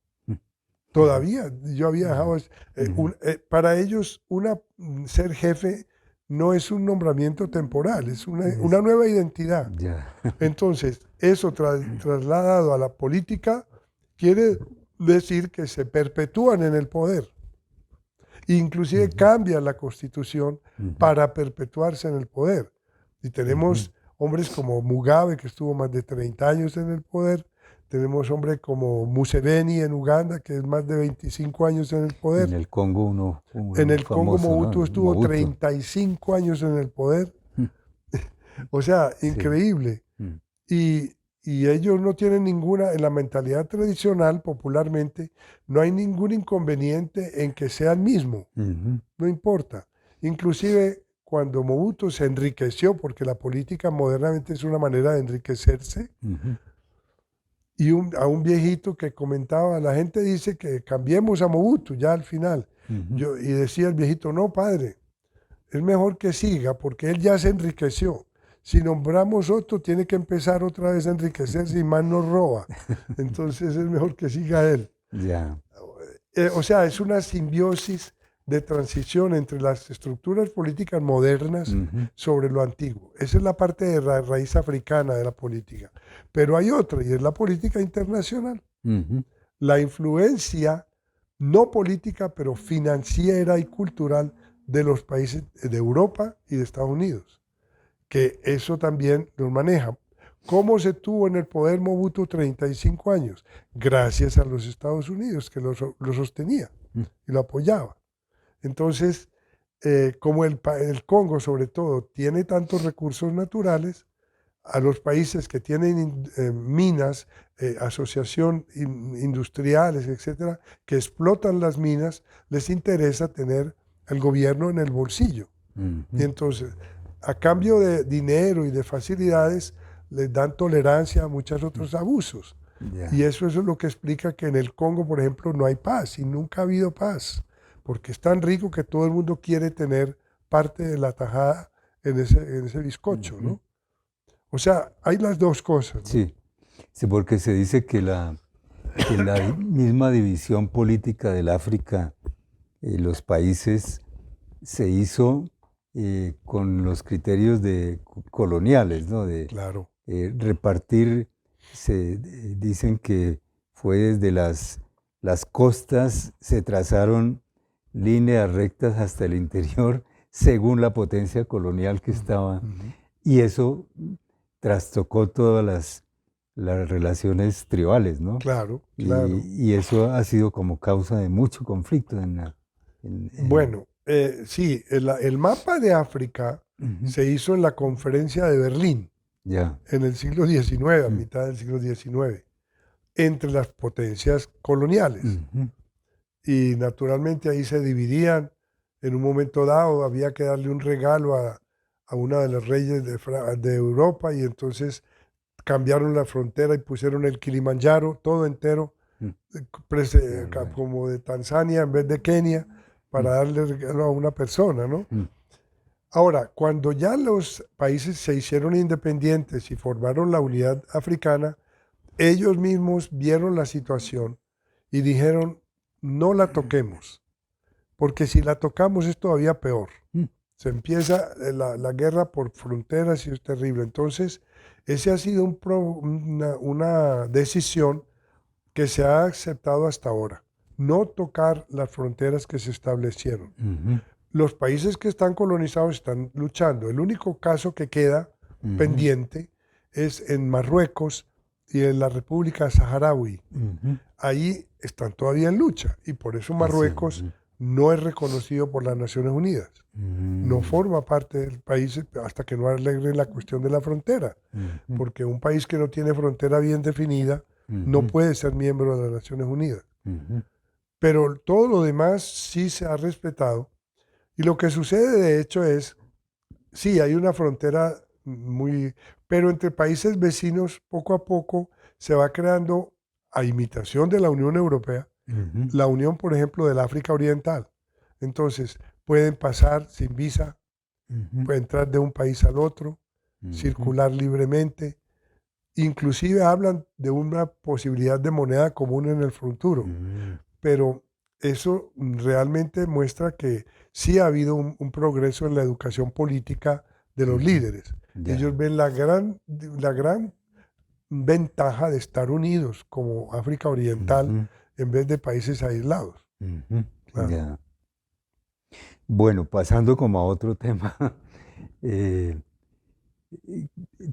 Todavía, yo había dejado, para ellos ser jefe no es un nombramiento temporal, es una nueva identidad. Entonces, eso trasladado a la política quiere decir que se perpetúan en el poder. Inclusive cambian la Constitución para perpetuarse en el poder. Y tenemos hombres como Mugabe, que estuvo más de 30 años en el poder. Tenemos hombres como Museveni en Uganda, que es más de 25 años en el poder. En el Congo en el famoso, Congo Mobutu, ¿no? estuvo Mobutu. 35 años en el poder. O sea, increíble. Y ellos no tienen ninguna, en la mentalidad tradicional, popularmente, no hay ningún inconveniente en que sea el mismo. No importa. Inclusive cuando Mobutu se enriqueció, porque la política modernamente es una manera de enriquecerse, y a un viejito que comentaba, la gente dice que cambiemos a Mobutu ya al final. Y decía el viejito, no, padre, es mejor que siga porque él ya se enriqueció. Si nombramos otro, tiene que empezar otra vez a enriquecerse y más nos roba. Entonces es mejor que siga él. O sea, es una simbiosis de transición entre las estructuras políticas modernas sobre lo antiguo. Esa es la parte de la raíz africana de la política. Pero hay otra, y es la política internacional. La influencia no política, pero financiera y cultural de los países de Europa y de Estados Unidos, que eso también nos maneja. ¿Cómo se tuvo en el poder Mobutu 35 años? Gracias a los Estados Unidos, que lo sostenía y lo apoyaba. Entonces, como el Congo, sobre todo, tiene tantos recursos naturales, a los países que tienen minas, asociación industriales, etcétera, que explotan las minas, les interesa tener el gobierno en el bolsillo. Y entonces, a cambio de dinero y de facilidades, les dan tolerancia a muchos otros abusos. Y eso es lo que explica que en el Congo, por ejemplo, no hay paz y nunca ha habido paz, porque es tan rico que todo el mundo quiere tener parte de la tajada en ese bizcocho, ¿no? O sea, hay las dos cosas, ¿no? Sí, porque se dice que la misma división política del África, los países, se hizo con los criterios coloniales, ¿no? Claro. Repartir, dicen que fue desde las costas, se trazaron líneas rectas hasta el interior según la potencia colonial que estaba. Y eso trastocó todas las relaciones tribales, ¿no? Claro, claro. Y eso ha sido como causa de mucho conflicto Bueno, sí, el mapa de África se hizo en la conferencia de Berlín, en el siglo XIX, a mitad del siglo XIX, entre las potencias coloniales. Y naturalmente ahí se dividían. En un momento dado había que darle un regalo a una de las reyes de Europa, y entonces cambiaron la frontera y pusieron el Kilimanjaro, todo entero, Bueno. como de Tanzania en vez de Kenia, para darle regalo a una persona, ¿no? Ahora, cuando ya los países se hicieron independientes y formaron la unidad africana, ellos mismos vieron la situación y dijeron, no la toquemos, porque si la tocamos es todavía peor. Se empieza la guerra por fronteras y es terrible. Entonces, ese ha sido una decisión que se ha aceptado hasta ahora. No tocar las fronteras que se establecieron. Los países que están colonizados están luchando. El único caso que queda pendiente es en Marruecos y en la República Saharaui. Ahí están todavía en lucha y por eso Marruecos no es reconocido por las Naciones Unidas. No forma parte del país hasta que no arreglen la cuestión de la frontera, porque un país que no tiene frontera bien definida no puede ser miembro de las Naciones Unidas. Pero todo lo demás sí se ha respetado y lo que sucede de hecho es, sí, hay una frontera pero entre países vecinos poco a poco se va creando, a imitación de la Unión Europea, la unión, por ejemplo, del África Oriental. Entonces, pueden pasar sin visa, pueden entrar de un país al otro, circular libremente. Inclusive hablan de una posibilidad de moneda común en el futuro. Pero eso realmente muestra que sí ha habido un progreso en la educación política de los líderes. Ellos ven la gran ventaja de estar unidos como África Oriental en vez de países aislados. Claro. Bueno, pasando como a otro tema,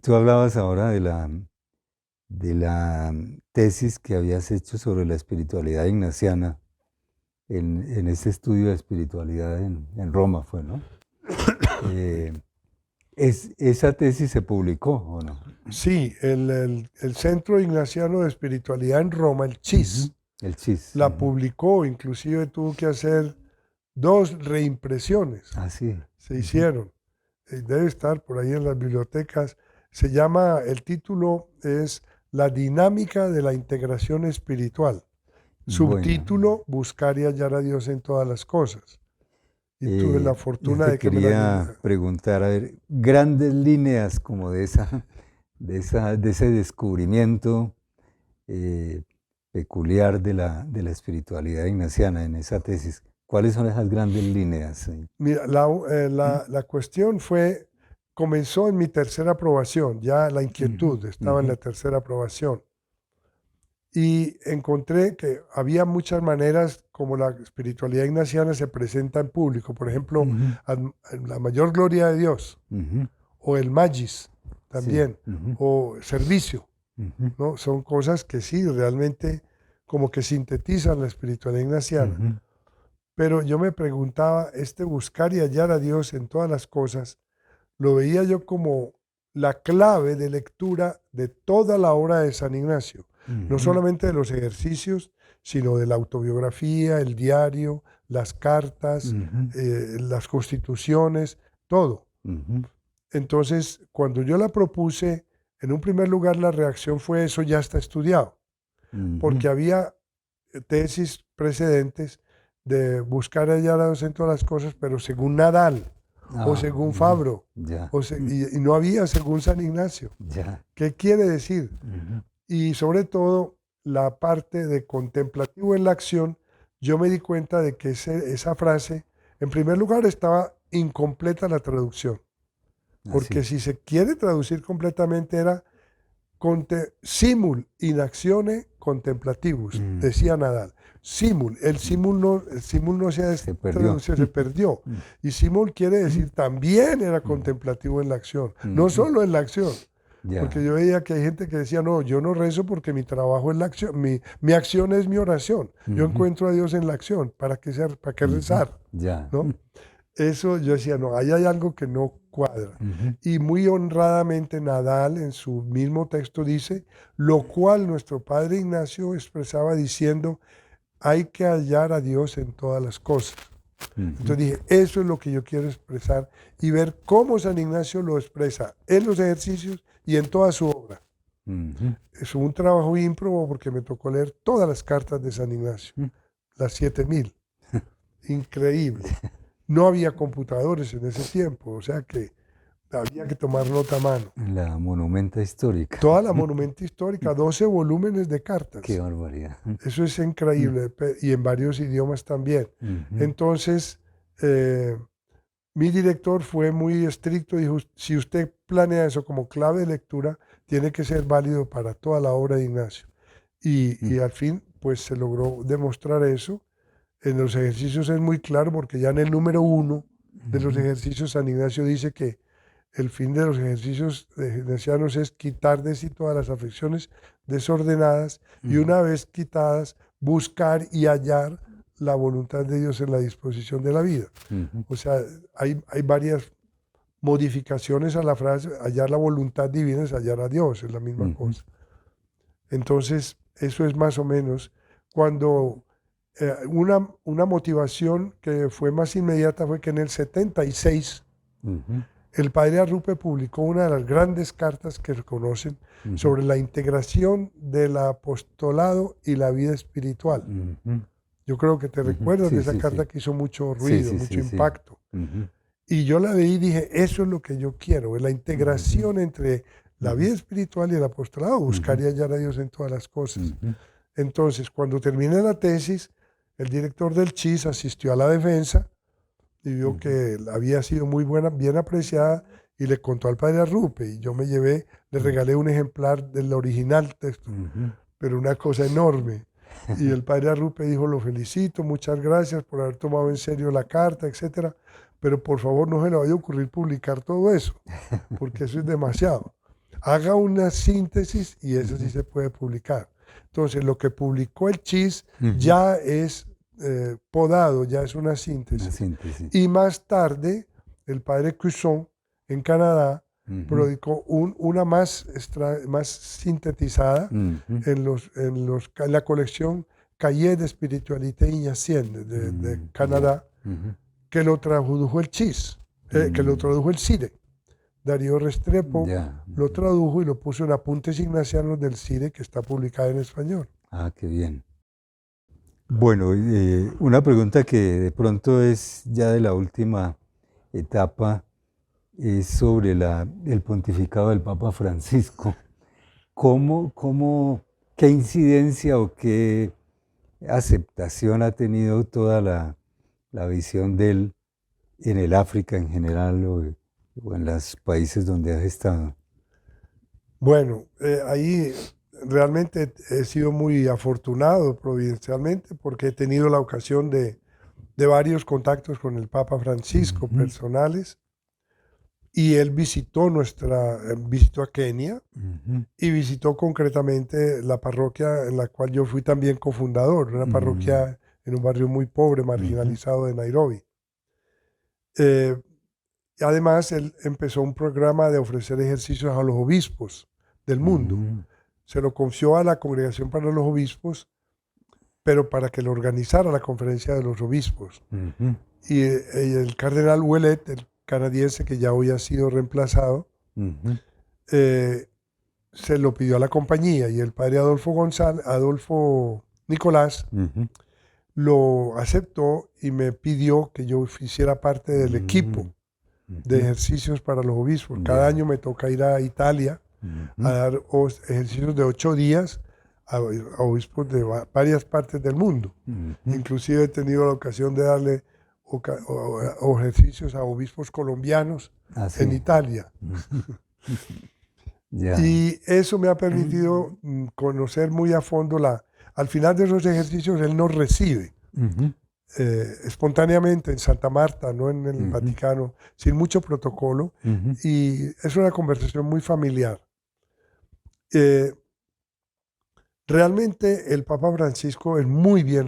tú hablabas ahora de la tesis que habías hecho sobre la espiritualidad ignaciana en ese estudio de espiritualidad en Roma, fue, ¿no? ¿Esa tesis se publicó o no? Sí, el Centro Ignaciano de Espiritualidad en Roma, el CIS, el CIS, la publicó, inclusive tuvo que hacer 2 reimpresiones. Ah, sí. Se hicieron. Debe estar por ahí en las bibliotecas. Se llama, el título es La dinámica de la integración espiritual. Subtítulo, Buscar y hallar a Dios en todas las cosas. Y tuve la fortuna de que quería preguntar, a ver, grandes líneas como de ese descubrimiento peculiar de la espiritualidad ignaciana en esa tesis. ¿Cuáles son esas grandes líneas? Mira, la cuestión comenzó en mi tercera aprobación, ya la inquietud estaba en la tercera aprobación. Y encontré que había muchas maneras como la espiritualidad ignaciana se presenta en público. Por ejemplo, la mayor gloria de Dios, o el magis también, o servicio. ¿No? Son cosas que sí, realmente como que sintetizan la espiritualidad ignaciana. Pero yo me preguntaba, buscar y hallar a Dios en todas las cosas, lo veía yo como la clave de lectura de toda la obra de San Ignacio. No solamente de los ejercicios, sino de la autobiografía, el diario, las cartas, las constituciones, todo. Entonces, cuando yo la propuse, en un primer lugar la reacción fue: eso ya está estudiado, porque había tesis precedentes de buscar hallar a Dios en todas las cosas, pero según Nadal, o según Fabro, y no había según San Ignacio. ¿Qué quiere decir? Y sobre todo, la parte de contemplativo en la acción, yo me di cuenta de que esa frase, en primer lugar, estaba incompleta la traducción. Porque si se quiere traducir completamente era simul in actione contemplativus, decía Nadal. Simul, el simul no se tradució, se perdió. Y simul quiere decir también era contemplativo en la acción, no solo en la acción. Porque yo veía que hay gente que decía, no, yo no rezo porque mi trabajo es la acción, mi acción es mi oración. Yo encuentro a Dios en la acción, ¿para qué rezar? ¿No? Eso yo decía, no, ahí hay algo que no cuadra. Y muy honradamente Nadal en su mismo texto dice, lo cual nuestro padre Ignacio expresaba diciendo, hay que hallar a Dios en todas las cosas. Entonces dije, eso es lo que yo quiero expresar y ver cómo San Ignacio lo expresa en los ejercicios y en toda su obra. Ujú. Es un trabajo ímprobo porque me tocó leer todas las cartas de San Ignacio, Mm. las 7000. Increíble. No había computadores en ese tiempo, o sea que había que tomar nota a mano. La monumenta histórica. Toda la monumento histórica, 12 volúmenes de Qué cartas. barbaridad. Eso es increíble, y en varios idiomas también. Ujú. Entonces, mi director fue muy estricto, dijo, si usted planea eso como clave de lectura, tiene que ser válido para toda la obra de Ignacio. Y al fin, pues se logró demostrar eso. En los ejercicios es muy claro porque ya en el número 1 de los Ujú. ejercicios San Ignacio dice que el fin de los ejercicios ignacianos es quitar de sí todas las afecciones desordenadas y una vez quitadas, buscar y hallar la voluntad de Dios en la disposición de la vida. Ujú. O sea, hay varias modificaciones a la frase, hallar la voluntad divina es hallar a Dios, es la misma Ujú. cosa. Entonces, eso es más o menos cuando una motivación que fue más inmediata fue que en el 76 Ujú. el padre Arrupe publicó una de las grandes cartas que reconocen Ujú. sobre la integración del apostolado y la vida espiritual. Ujú. Yo creo que te Ujú. recuerdas de Sí, esa sí, carta sí. que hizo mucho Sí, ruido, sí, mucho sí, sí. impacto. Ujú. Y yo la leí y dije, eso es lo que yo quiero, es la Ujú. integración entre la Ujú. vida espiritual y el apostolado, buscar y Ujú. hallar a Dios en todas las cosas. Ujú. Entonces, cuando terminé la tesis, el director del CHIS asistió a la defensa y vio Ujú. que había sido muy buena, bien apreciada, y le contó al padre Arrupe. Y yo me llevé, le regalé un ejemplar del original texto, Ujú. pero una cosa enorme. Y el padre Arrupe dijo, lo felicito, muchas gracias por haber tomado en serio la carta, etcétera, pero por favor no se le vaya a ocurrir publicar todo eso, porque eso es demasiado. Haga una síntesis y eso sí Ujú. se puede publicar. Entonces, lo que publicó el CHIS Ujú. ya es podado, ya es una Una síntesis. síntesis. Y más tarde, el padre Cusson, en Canadá, Ujú. publicó una más sintetizada Ujú. en la colección Cahiers de Spiritualité Ignacienne de Ya. Canadá, Ujú. que lo tradujo el CHIS, que lo tradujo el CIRE. Darío Restrepo Ya. lo tradujo y lo puso en Apuntes Ignacianos del CIRE, que está publicada en español. Ah, qué bien. Bueno, una pregunta que de pronto es ya de la última etapa es sobre el pontificado del Papa Francisco. ¿Qué incidencia o qué aceptación ha tenido toda la visión de él en el África en general o en los países donde has estado? Bueno, ahí realmente he sido muy afortunado providencialmente porque he tenido la ocasión de varios contactos con el Papa Francisco Ujú. personales, y él visitó a Kenia Ujú. y visitó concretamente la parroquia en la cual yo fui también cofundador, una Mm. parroquia en un barrio muy pobre, Ujú. marginalizado de Nairobi. Eh, Además, él empezó un programa de ofrecer ejercicios a los obispos del mundo. Mm. Se lo confió a la Congregación para los Obispos, pero para que lo organizara la Conferencia de los Obispos. Ujú. Y el cardenal Ouellet, el canadiense que ya hoy ha sido reemplazado, Ujú. se lo pidió a la compañía, y el padre Adolfo Nicolás Ujú. lo aceptó y me pidió que yo hiciera parte del equipo Mm. de Ujú. ejercicios para los obispos. Cada Ya. año me toca ir a Italia a Ujú. dar ejercicios de 8 días a obispos de varias partes del mundo. Ujú. Inclusive he tenido la ocasión de darle ejercicios a obispos colombianos Ah, en sí. Italia. Ujú. Ya. Y eso me ha permitido conocer muy a fondo al final de esos ejercicios él nos recibe Ujú. espontáneamente en Santa Marta, no en el Ujú. Vaticano, sin mucho protocolo, Ujú. y es una conversación muy familiar. Eh, Realmente el Papa Francisco es Ujú. muy bien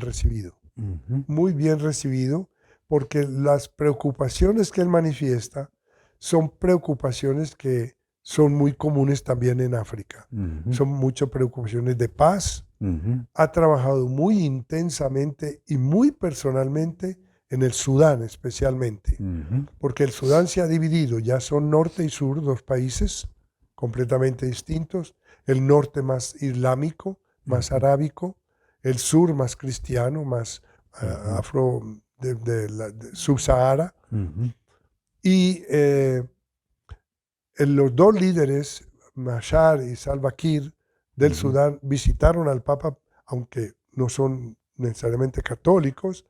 recibido, porque las preocupaciones que él manifiesta son preocupaciones que son muy comunes también en África. Ujú. Son muchas preocupaciones de paz. Ujú. Ha trabajado muy intensamente y muy personalmente en el Sudán especialmente, Ujú. porque el Sudán se ha dividido, ya son norte y sur, dos países completamente distintos. el norte más islámico, más arábico, el sur más cristiano, más afro de subsahara. Y los dos líderes, Machar y Salva Kiir, del Sudán, visitaron al Papa, aunque no son necesariamente católicos,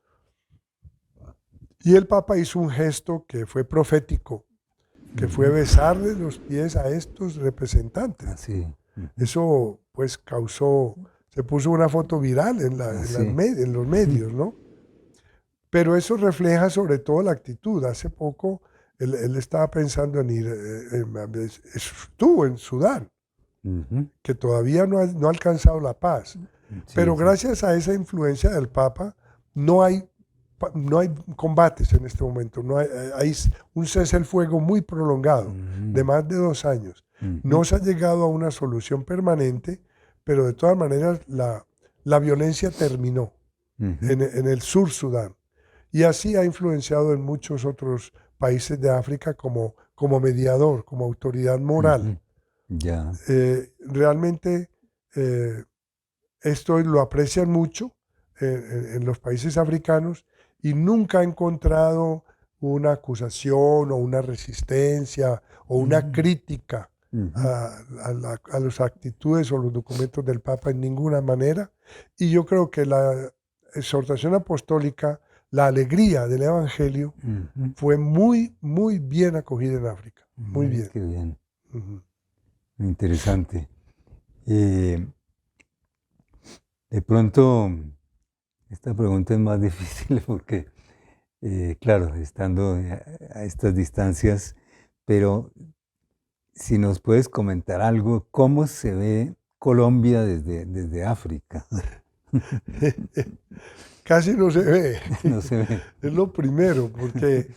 y el Papa hizo un gesto que fue profético, que fue besarle los pies a estos representantes. Así. Eso pues se puso una foto viral en los medios, ¿no? Pero eso refleja sobre todo la actitud. Hace poco él estaba pensando en ir, estuvo en Sudán, que todavía no ha alcanzado la paz. Pero gracias a esa influencia del Papa no hay combates en este momento, hay un cese el fuego muy prolongado, de más de 2 años. No se ha llegado a una solución permanente, pero de todas maneras la violencia terminó en el sur Sudán. Y así ha influenciado en muchos otros países de África como mediador, como autoridad moral. Realmente esto lo aprecian mucho en los países africanos, y nunca ha encontrado una acusación o una resistencia o una crítica a las actitudes o los documentos del Papa en ninguna manera. Y yo creo que la exhortación apostólica, la alegría del Evangelio, fue muy, muy bien acogida en África. Muy bien. Qué bien. Interesante. De pronto, esta pregunta es más difícil porque, claro, estando a estas distancias, pero si nos puedes comentar algo, ¿cómo se ve Colombia desde África? Casi no se ve. No se ve. Es lo primero, porque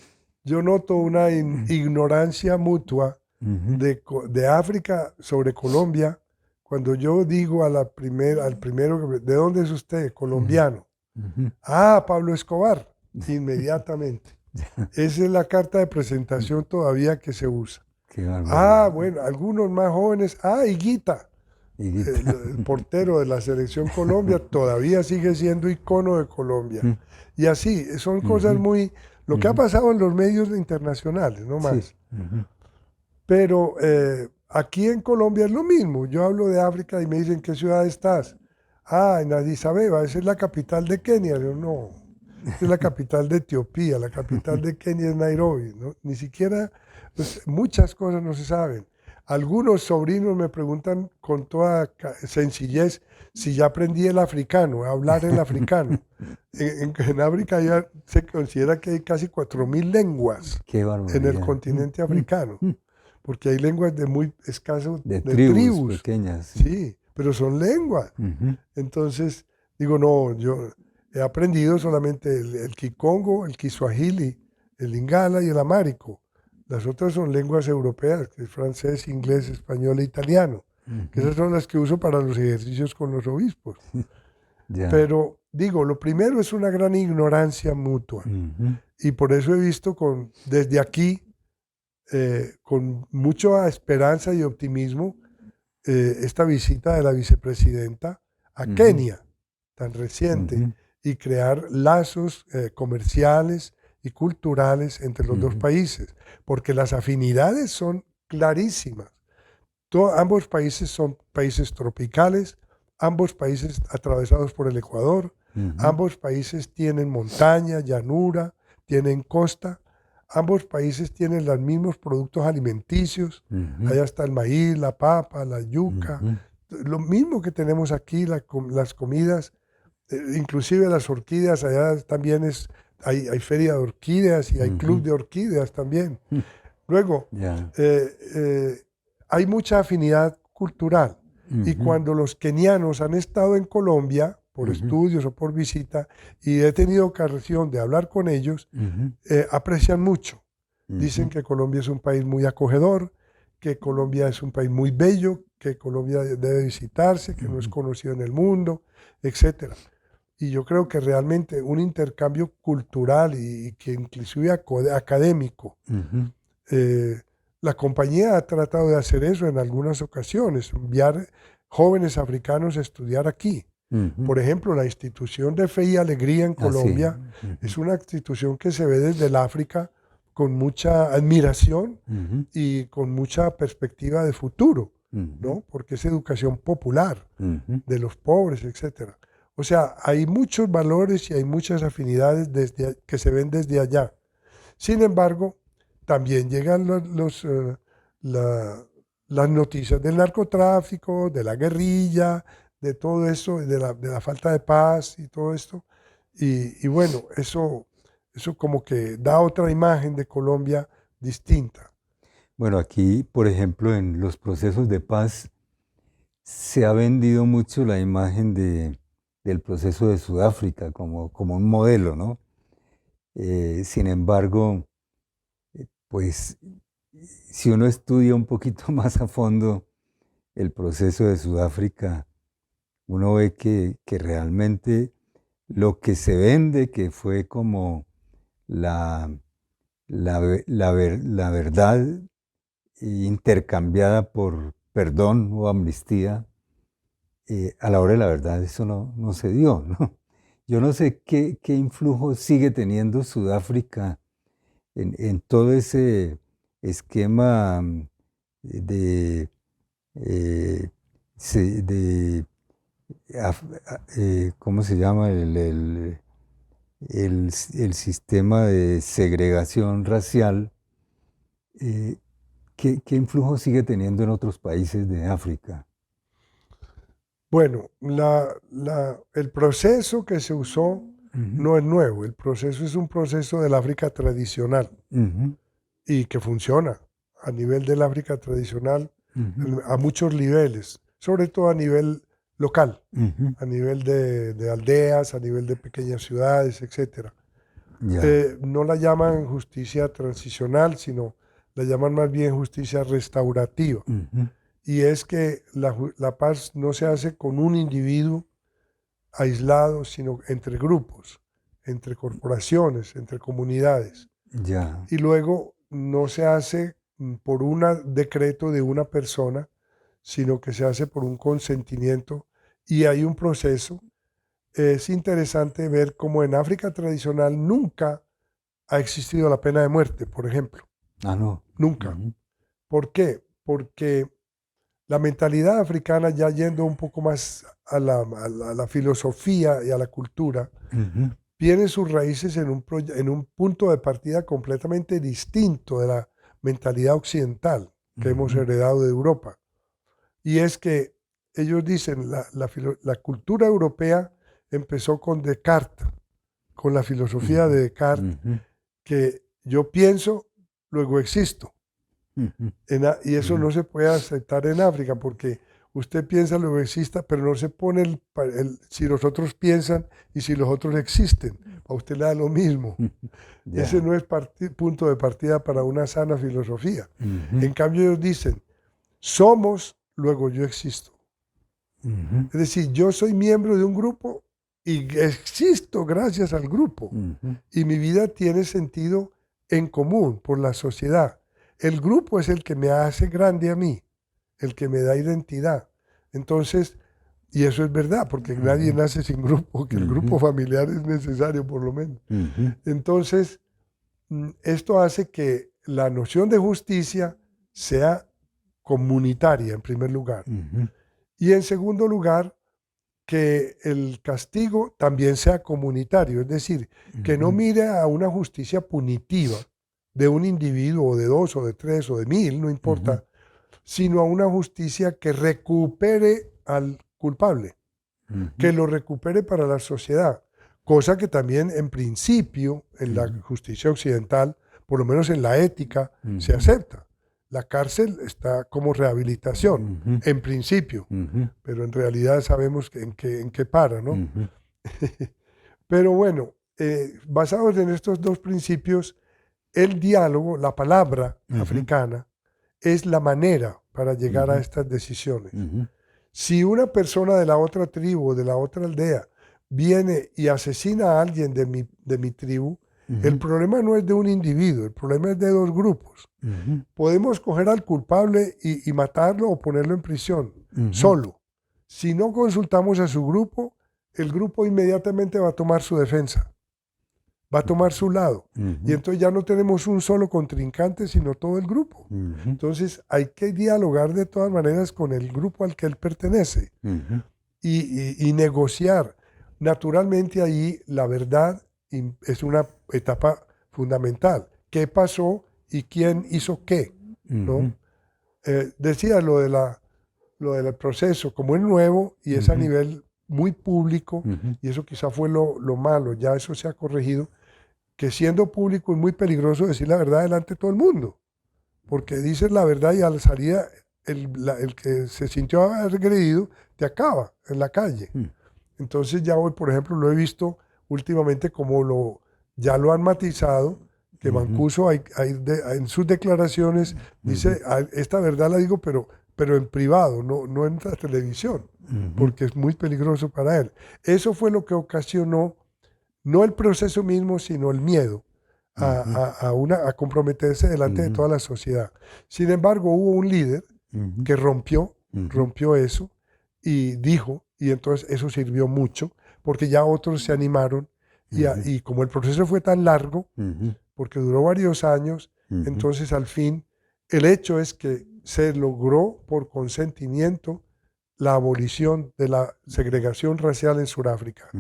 yo noto una ignorancia mutua de África sobre Colombia. Cuando yo digo al primero, ¿de dónde es usted? Colombiano. Ah, Pablo Escobar, inmediatamente. Esa es la carta de presentación todavía que se usa. Bueno, algunos más jóvenes, Higuita. El portero de la selección Colombia todavía sigue siendo icono de Colombia. Y así, son cosas muy... Lo que ha pasado en los medios internacionales, no más. Sí. Pero aquí en Colombia es lo mismo. Yo hablo de África y me dicen, ¿qué ciudad estás? En Addis Abeba, esa es la capital de Kenia. Yo, no, esa es la capital de Etiopía, la capital de Kenia es Nairobi, ¿no? Ni siquiera, pues, muchas cosas no se saben. Algunos sobrinos me preguntan con toda sencillez si ya aprendí el africano, a hablar el africano. En África ya se considera que hay casi 4.000 lenguas en el continente africano, porque hay lenguas de muy escaso, de tribus pequeñas. Sí, pero son lenguas. Entonces, digo, no, yo he aprendido solamente el kikongo, el kiswahili, el lingala y el amárico. Las otras son lenguas europeas, que es francés, inglés, español e italiano. Que esas son las que uso para los ejercicios con los obispos. Pero, digo, lo primero es una gran ignorancia mutua. Y por eso he visto desde aquí, con mucha esperanza y optimismo, esta visita de la vicepresidenta a Kenia, tan reciente, y crear lazos comerciales y culturales entre los dos países, porque las afinidades son clarísimas. Ambos países son países tropicales, ambos países atravesados por el Ecuador, ambos países tienen montaña, llanura, tienen costa, ambos países tienen los mismos productos alimenticios, allá está el maíz, la papa, la yuca, lo mismo que tenemos aquí, las comidas, inclusive las orquídeas, allá también hay feria de orquídeas y hay club de orquídeas también. Luego, hay mucha afinidad cultural, y cuando los kenianos han estado en Colombia, por estudios o por visita, y he tenido ocasión de hablar con ellos, aprecian mucho. Dicen que Colombia es un país muy acogedor, que Colombia es un país muy bello, que Colombia debe visitarse, que no es conocido en el mundo, etc. Y yo creo que realmente un intercambio cultural y que inclusive académico La compañía ha tratado de hacer eso en algunas ocasiones, enviar jóvenes africanos a estudiar aquí. Ujú. Por ejemplo, la institución de Fe y Alegría en Ah, sí. Colombia Ujú. es una institución que se ve desde el África con mucha admiración Ujú. y con mucha perspectiva de futuro, Ujú. ¿no? Porque es educación popular Ujú. de los pobres, etcétera. O sea, hay muchos valores y hay muchas afinidades que se ven desde allá. Sin embargo, también llegan la- las noticias del narcotráfico, de la guerrilla, de todo eso, de la falta de paz y todo esto. Y bueno, eso como que da otra imagen de Colombia distinta. Bueno, aquí, por ejemplo, en los procesos de paz se ha vendido mucho la imagen del proceso de Sudáfrica como un modelo, ¿no? Sin embargo, pues si uno estudia un poquito más a fondo el proceso de Sudáfrica, uno ve que realmente lo que se vende, que fue como la, la verdad intercambiada por perdón o amnistía, a la hora de la verdad eso no se dio, ¿no? Yo no sé qué influjo sigue teniendo Sudáfrica en todo ese esquema de, eh, de ¿cómo se llama? El sistema de segregación racial. eh, ¿Qué influjo sigue teniendo en otros países de África? Bueno, el proceso que se usó Ujú. no es nuevo, el proceso es un proceso del África tradicional Ujú. y que funciona a nivel del África tradicional Ujú. a muchos niveles, sobre todo a nivel local, Ujú. a nivel de aldeas, a nivel de pequeñas ciudades, etcétera. Ya. No la llaman justicia transicional, sino la llaman más bien justicia restaurativa. Ujú. Y es que la paz no se hace con un individuo aislado, sino entre grupos, entre corporaciones, entre comunidades. Ya. Y luego no se hace por un decreto de una persona, sino que se hace por un consentimiento y hay un proceso. Es interesante ver cómo en África tradicional nunca ha existido la pena de muerte, por ejemplo. Ah, no. Nunca. Ujú. ¿Por qué? Porque la mentalidad africana, ya yendo un poco más a la filosofía y a la cultura, Ujú. tiene sus raíces en un punto de partida completamente distinto de la mentalidad occidental que hemos Ujú. heredado de Europa. Y es que ellos dicen, la cultura europea empezó con Descartes, con la filosofía Ujú. de Descartes, Ujú. que yo pienso, luego existo. Ujú. Y eso Ujú. no se puede aceptar en África porque usted piensa lo que exista, pero no se pone si los otros piensan y si los otros existen. A usted le da lo mismo. Ese Ya. no es punto de partida para una sana filosofía. Ujú. En cambio ellos dicen, somos, luego yo existo. Ujú. Es decir, yo soy miembro de un grupo y existo gracias al grupo. Ujú. Y mi vida tiene sentido en común por la sociedad. El grupo es el que me hace grande a mí, el que me da identidad. Entonces, y eso es verdad, porque nadie Ujú. nace sin grupo, que el grupo Ujú. familiar es necesario por lo menos. Ujú. Entonces, esto hace que la noción de justicia sea comunitaria en primer lugar. Ujú. Y en segundo lugar, que el castigo también sea comunitario, es decir, que no Ujú. mire a una justicia punitiva de un individuo o de dos o de tres o de mil, no Ujú. importa, sino a una justicia que recupere al culpable, Ujú. que lo recupere para la sociedad, cosa que también en principio en la Ujú. justicia occidental, por lo menos en la ética, se Ujú. acepta. La cárcel está como rehabilitación, Ujú. en principio, Ujú. pero en realidad sabemos en qué para, ¿no? Ujú. Pero bueno, basados en estos dos principios, el diálogo, la palabra Ujú. africana, es la manera para llegar a Ujú. estas decisiones. Ujú. Si una persona de la otra tribu o de la otra aldea viene y asesina a alguien de mi tribu, El problema no es de un individuo, el problema es de dos grupos. Podemos coger al culpable y matarlo o ponerlo en prisión, solo. Si no consultamos a su grupo, el grupo inmediatamente va a tomar su defensa, va a tomar su lado. Y entonces ya no tenemos un solo contrincante, sino todo el grupo. Entonces hay que dialogar de todas maneras con el grupo al que él pertenece y negociar. Naturalmente ahí la verdad es una etapa fundamental. ¿Qué pasó y quién hizo qué? ¿No? Decía lo del proceso, como es nuevo y es a nivel muy público, y eso quizá fue lo malo, ya eso se ha corregido, que siendo público es muy peligroso decir la verdad delante de todo el mundo, porque dices la verdad y a la salida el que se sintió agredido te acaba en la calle. Entonces ya hoy, por ejemplo, lo he visto últimamente como ya lo han matizado, que Mancuso en sus declaraciones dice, esta verdad la digo, pero en privado, no en la televisión, porque es muy peligroso para él. Eso fue lo que ocasionó, no el proceso mismo, sino el miedo a comprometerse delante de toda la sociedad. Sin embargo, hubo un líder que rompió eso y dijo, y entonces eso sirvió mucho, porque ya otros se animaron, y como el proceso fue tan largo, porque duró varios años, entonces al fin el hecho es que se logró por consentimiento la abolición de la segregación racial en Sudáfrica.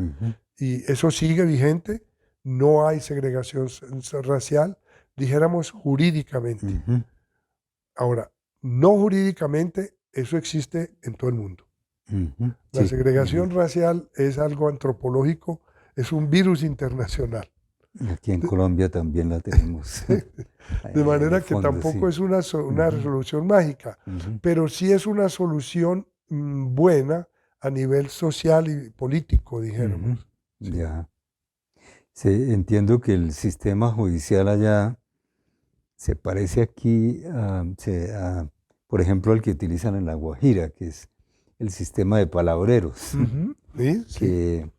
Y eso sigue vigente, no hay segregación racial, dijéramos jurídicamente. Ahora, no jurídicamente, eso existe en todo el mundo. La segregación racial es algo antropológico, es un virus internacional. Aquí en Colombia también la tenemos. De manera que tampoco es una resolución mágica, pero sí es una solución buena a nivel social y político, dijéramos. Sí. Ya. Sí, entiendo que el sistema judicial allá se parece aquí, por ejemplo, al que utilizan en La Guajira, que es el sistema de palabreros, ¿Sí? que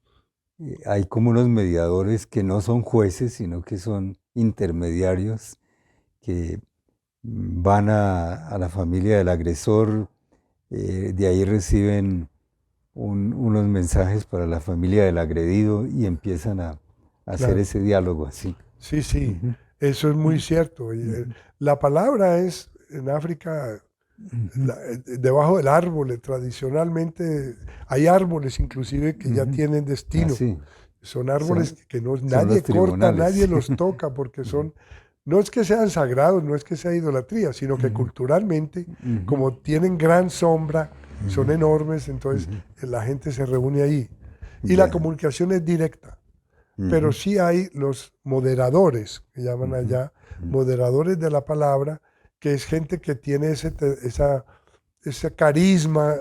hay como unos mediadores que no son jueces, sino que son intermediarios que van a la familia del agresor, de ahí reciben unos mensajes para la familia del agredido y empiezan a hacer ese diálogo así. Sí, sí, eso es muy cierto. La palabra es, en África, debajo del árbol, tradicionalmente hay árboles inclusive que ya tienen destino. Sí. Son árboles que nadie corta, nadie los toca, porque no es que sean sagrados, no es que sea idolatría, sino que culturalmente, como tienen gran sombra, son enormes, entonces la gente se reúne ahí. Y la comunicación es directa. Pero sí hay los moderadores, que llaman allá, moderadores de la palabra, que es gente que tiene ese carisma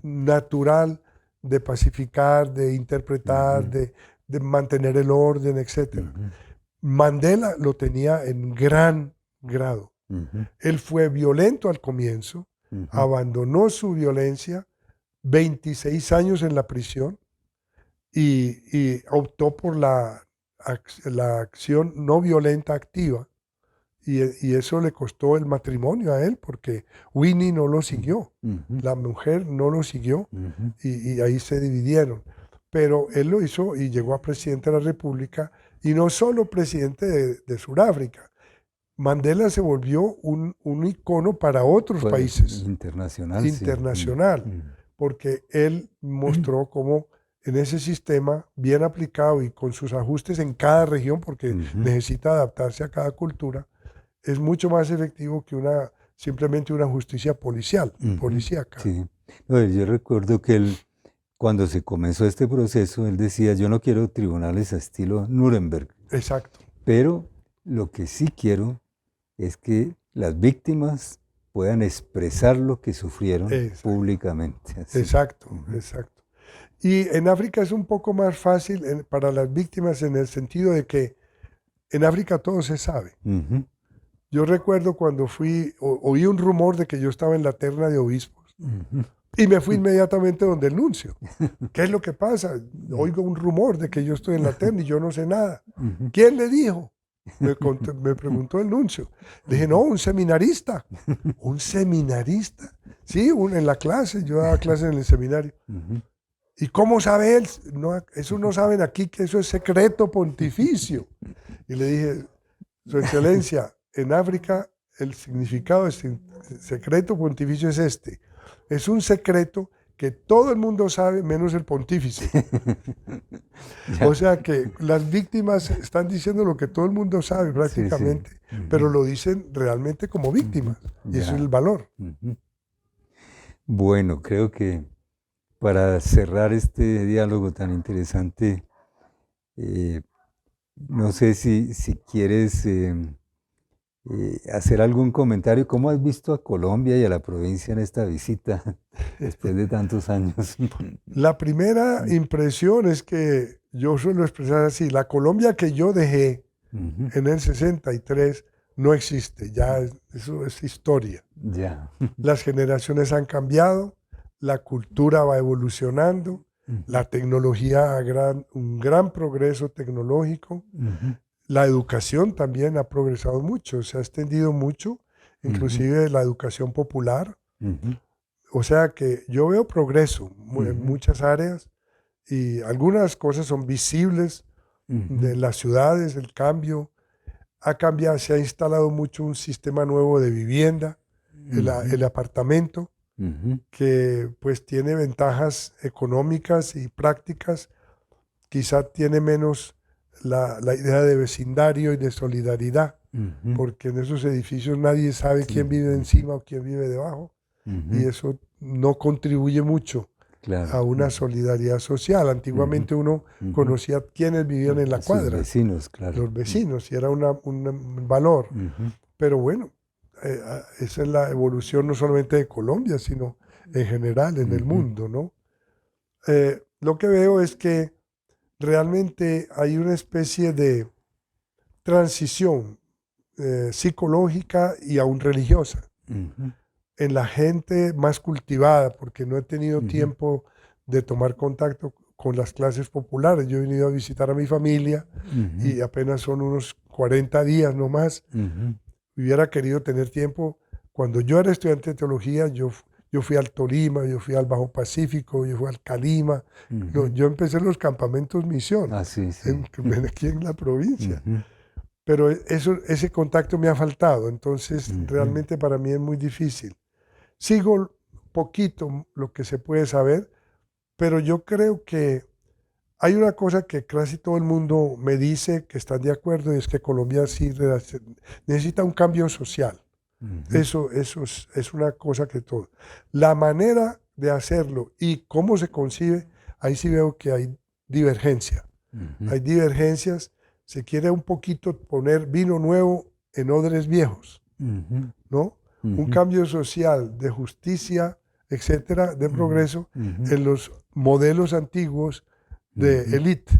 natural de pacificar, de interpretar, de mantener el orden, etc. Mandela lo tenía en gran grado. Él fue violento al comienzo, abandonó su violencia, 26 años en la prisión, y optó por la acción no violenta activa. Y eso le costó el matrimonio a él, porque Winnie no lo siguió, la mujer no lo siguió, y ahí se dividieron. Pero él lo hizo y llegó a presidente de la República, y no solo presidente de Sudáfrica. Mandela se volvió un icono para otros países. Internacional. Porque él mostró cómo en ese sistema bien aplicado y con sus ajustes en cada región, porque necesita adaptarse a cada cultura, es mucho más efectivo que simplemente una justicia policíaca. Sí. No, yo recuerdo que él, cuando se comenzó este proceso, él decía, yo no quiero tribunales a estilo Nuremberg. Exacto. Pero lo que sí quiero es que las víctimas puedan expresar lo que sufrieron públicamente. Así. Exacto. Y en África es un poco más fácil para las víctimas en el sentido de que en África todo se sabe. Yo recuerdo cuando oí un rumor de que yo estaba en la terna de obispos y me fui inmediatamente donde el nuncio. ¿Qué es lo que pasa? Oigo un rumor de que yo estoy en la terna y yo no sé nada. ¿Quién le dijo? Me preguntó el nuncio. Le dije, no, un seminarista. ¿Un seminarista? Sí, en la clase, yo daba clases en el seminario. ¿Y cómo sabe él? No, eso no saben aquí, que eso es secreto pontificio. Y le dije, Su Excelencia, en África el significado de secreto pontificio es este. Es un secreto que todo el mundo sabe menos el pontífice. O sea que las víctimas están diciendo lo que todo el mundo sabe prácticamente, Sí. pero lo dicen realmente como víctimas. Y eso es el valor. Bueno, creo que para cerrar este diálogo tan interesante, no sé si quieres hacer algún comentario. ¿Cómo has visto a Colombia y a la provincia en esta visita después de tantos años? La primera impresión es que yo suelo expresar así, la Colombia que yo dejé en el 63 no existe, ya eso es historia. Ya. Las generaciones han cambiado, la cultura va evolucionando, la tecnología, un gran progreso tecnológico, la educación también ha progresado mucho, se ha extendido mucho, inclusive la educación popular. O sea que yo veo progreso en muchas áreas y algunas cosas son visibles de las ciudades, el cambio. Ha cambiado, se ha instalado mucho un sistema nuevo de vivienda, el apartamento, que pues tiene ventajas económicas y prácticas. Quizá tiene menos la idea de vecindario y de solidaridad, porque en esos edificios nadie sabe quién vive encima o quién vive debajo, y eso no contribuye mucho a una solidaridad social. Antiguamente uno conocía quiénes vivían en la cuadra. Los vecinos, claro. Los vecinos, y era un valor. Pero bueno, esa es la evolución no solamente de Colombia, sino en general en el mundo, ¿no? Lo que veo es que realmente hay una especie de transición psicológica y aún religiosa en la gente más cultivada, porque no he tenido tiempo de tomar contacto con las clases populares. Yo he venido a visitar a mi familia y apenas son unos 40 días nomás. Hubiera querido tener tiempo. Cuando yo era estudiante de teología, yo fui al Tolima, yo fui al Bajo Pacífico, yo fui al Calima. Yo empecé en los campamentos misión, aquí en la provincia. Pero ese contacto me ha faltado, entonces realmente para mí es muy difícil. Sigo poquito lo que se puede saber, pero yo creo que hay una cosa que casi todo el mundo me dice que están de acuerdo, y es que Colombia sí necesita un cambio social. Eso es una cosa que todo. La manera de hacerlo y cómo se concibe, ahí sí veo que hay divergencia. Hay divergencias. Se quiere un poquito poner vino nuevo en odres viejos, ¿no? Un cambio social de justicia, etcétera, de progreso en los modelos antiguos de élite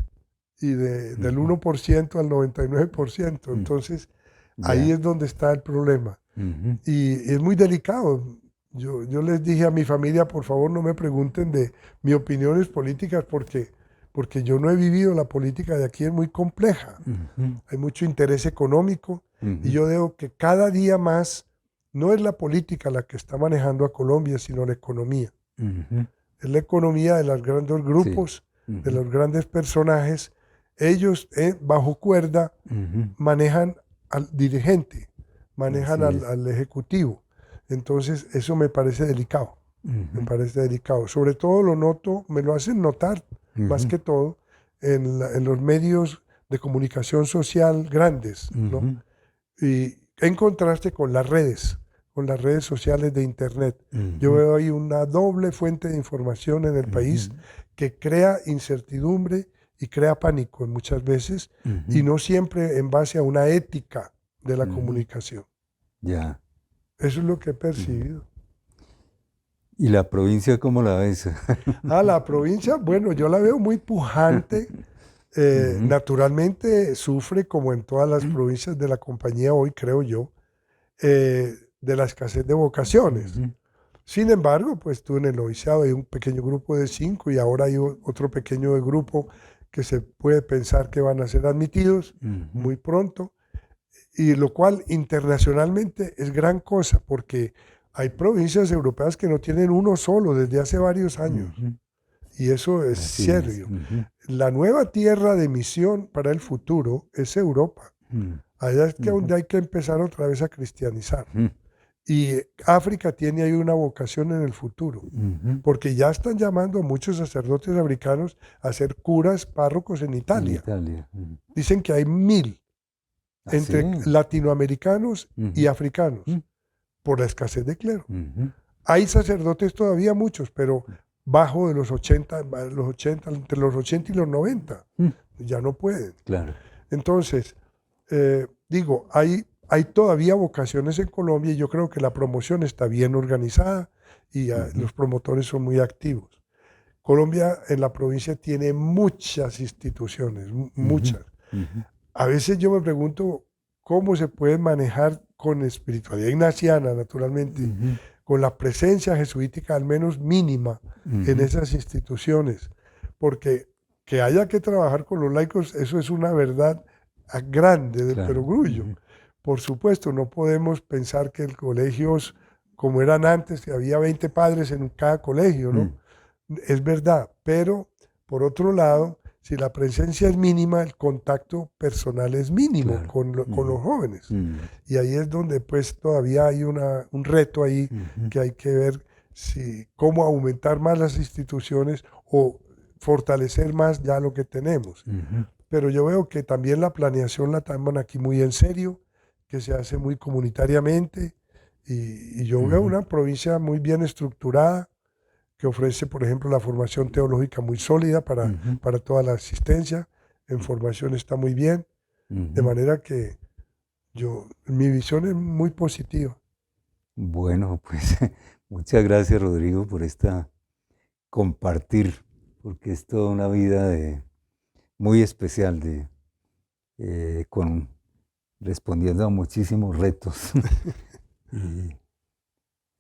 y del 1% al 99%. Entonces, ahí es donde está el problema. Y es muy delicado. Yo les dije a mi familia, por favor, no me pregunten de mis opiniones políticas porque yo no he vivido la política de aquí, es muy compleja. Hay mucho interés económico y yo veo que cada día más no es la política la que está manejando a Colombia, sino la economía. Es la economía de los grandes grupos, de los grandes personajes. Ellos, bajo cuerda, manejan al dirigente, manejan al ejecutivo. Entonces, eso me parece delicado. Me parece delicado. Sobre todo lo noto, me lo hacen notar, más que todo, en los medios de comunicación social grandes, ¿no? Y en contraste con las redes sociales de Internet. Yo veo ahí una doble fuente de información en el país que crea incertidumbre y crea pánico muchas veces, y no siempre en base a una ética de la comunicación. Ya. Eso es lo que he percibido. ¿Y la provincia cómo la ves? La provincia, bueno, yo la veo muy pujante. Naturalmente sufre, como en todas las provincias de la compañía hoy, creo yo, de la escasez de vocaciones. Sin embargo, pues tú en el noviciado hay un pequeño grupo de 5 y ahora hay otro pequeño grupo que se puede pensar que van a ser admitidos muy pronto. y lo cual internacionalmente es gran cosa, porque hay provincias europeas que no tienen uno solo desde hace varios años, y eso es Así serio. es. La nueva tierra de misión para el futuro es Europa. Allá es que donde hay que empezar otra vez a cristianizar. Y África tiene ahí una vocación en el futuro, porque ya están llamando a muchos sacerdotes africanos a ser curas párrocos en Italia. Dicen que hay 1000 entre latinoamericanos y africanos por la escasez de clero. Hay sacerdotes todavía muchos, pero bajo de los 80, entre los 80 y los 90. Ya no pueden. Claro. Entonces, digo, hay todavía vocaciones en Colombia y yo creo que la promoción está bien organizada y los promotores son muy activos. Colombia en la provincia tiene muchas instituciones, muchas. A veces yo me pregunto cómo se puede manejar con espiritualidad ignaciana, naturalmente, con la presencia jesuítica al menos mínima en esas instituciones, porque que haya que trabajar con los laicos, eso es una verdad grande del perogrullo. Por supuesto, no podemos pensar que los colegios, como eran antes, que había 20 padres en cada colegio, ¿no? Es verdad, pero por otro lado, si la presencia es mínima, el contacto personal es mínimo con los jóvenes. Y ahí es donde pues todavía hay un reto ahí que hay que ver cómo aumentar más las instituciones o fortalecer más ya lo que tenemos. Pero yo veo que también la planeación la toman aquí muy en serio, que se hace muy comunitariamente, y yo veo una provincia muy bien estructurada, que ofrece, por ejemplo, la formación teológica muy sólida para toda la asistencia. En formación está muy bien, de manera que mi visión es muy positiva. Bueno, pues muchas gracias, Rodrigo, por esta compartir, porque es toda una vida muy especial, respondiendo a muchísimos retos.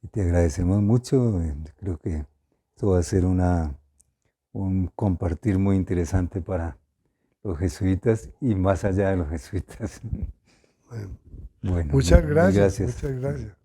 y te agradecemos mucho. Creo que esto va a ser un compartir muy interesante para los jesuitas y más allá de los jesuitas. Bueno, muchas gracias. Muchas gracias. Muchas gracias.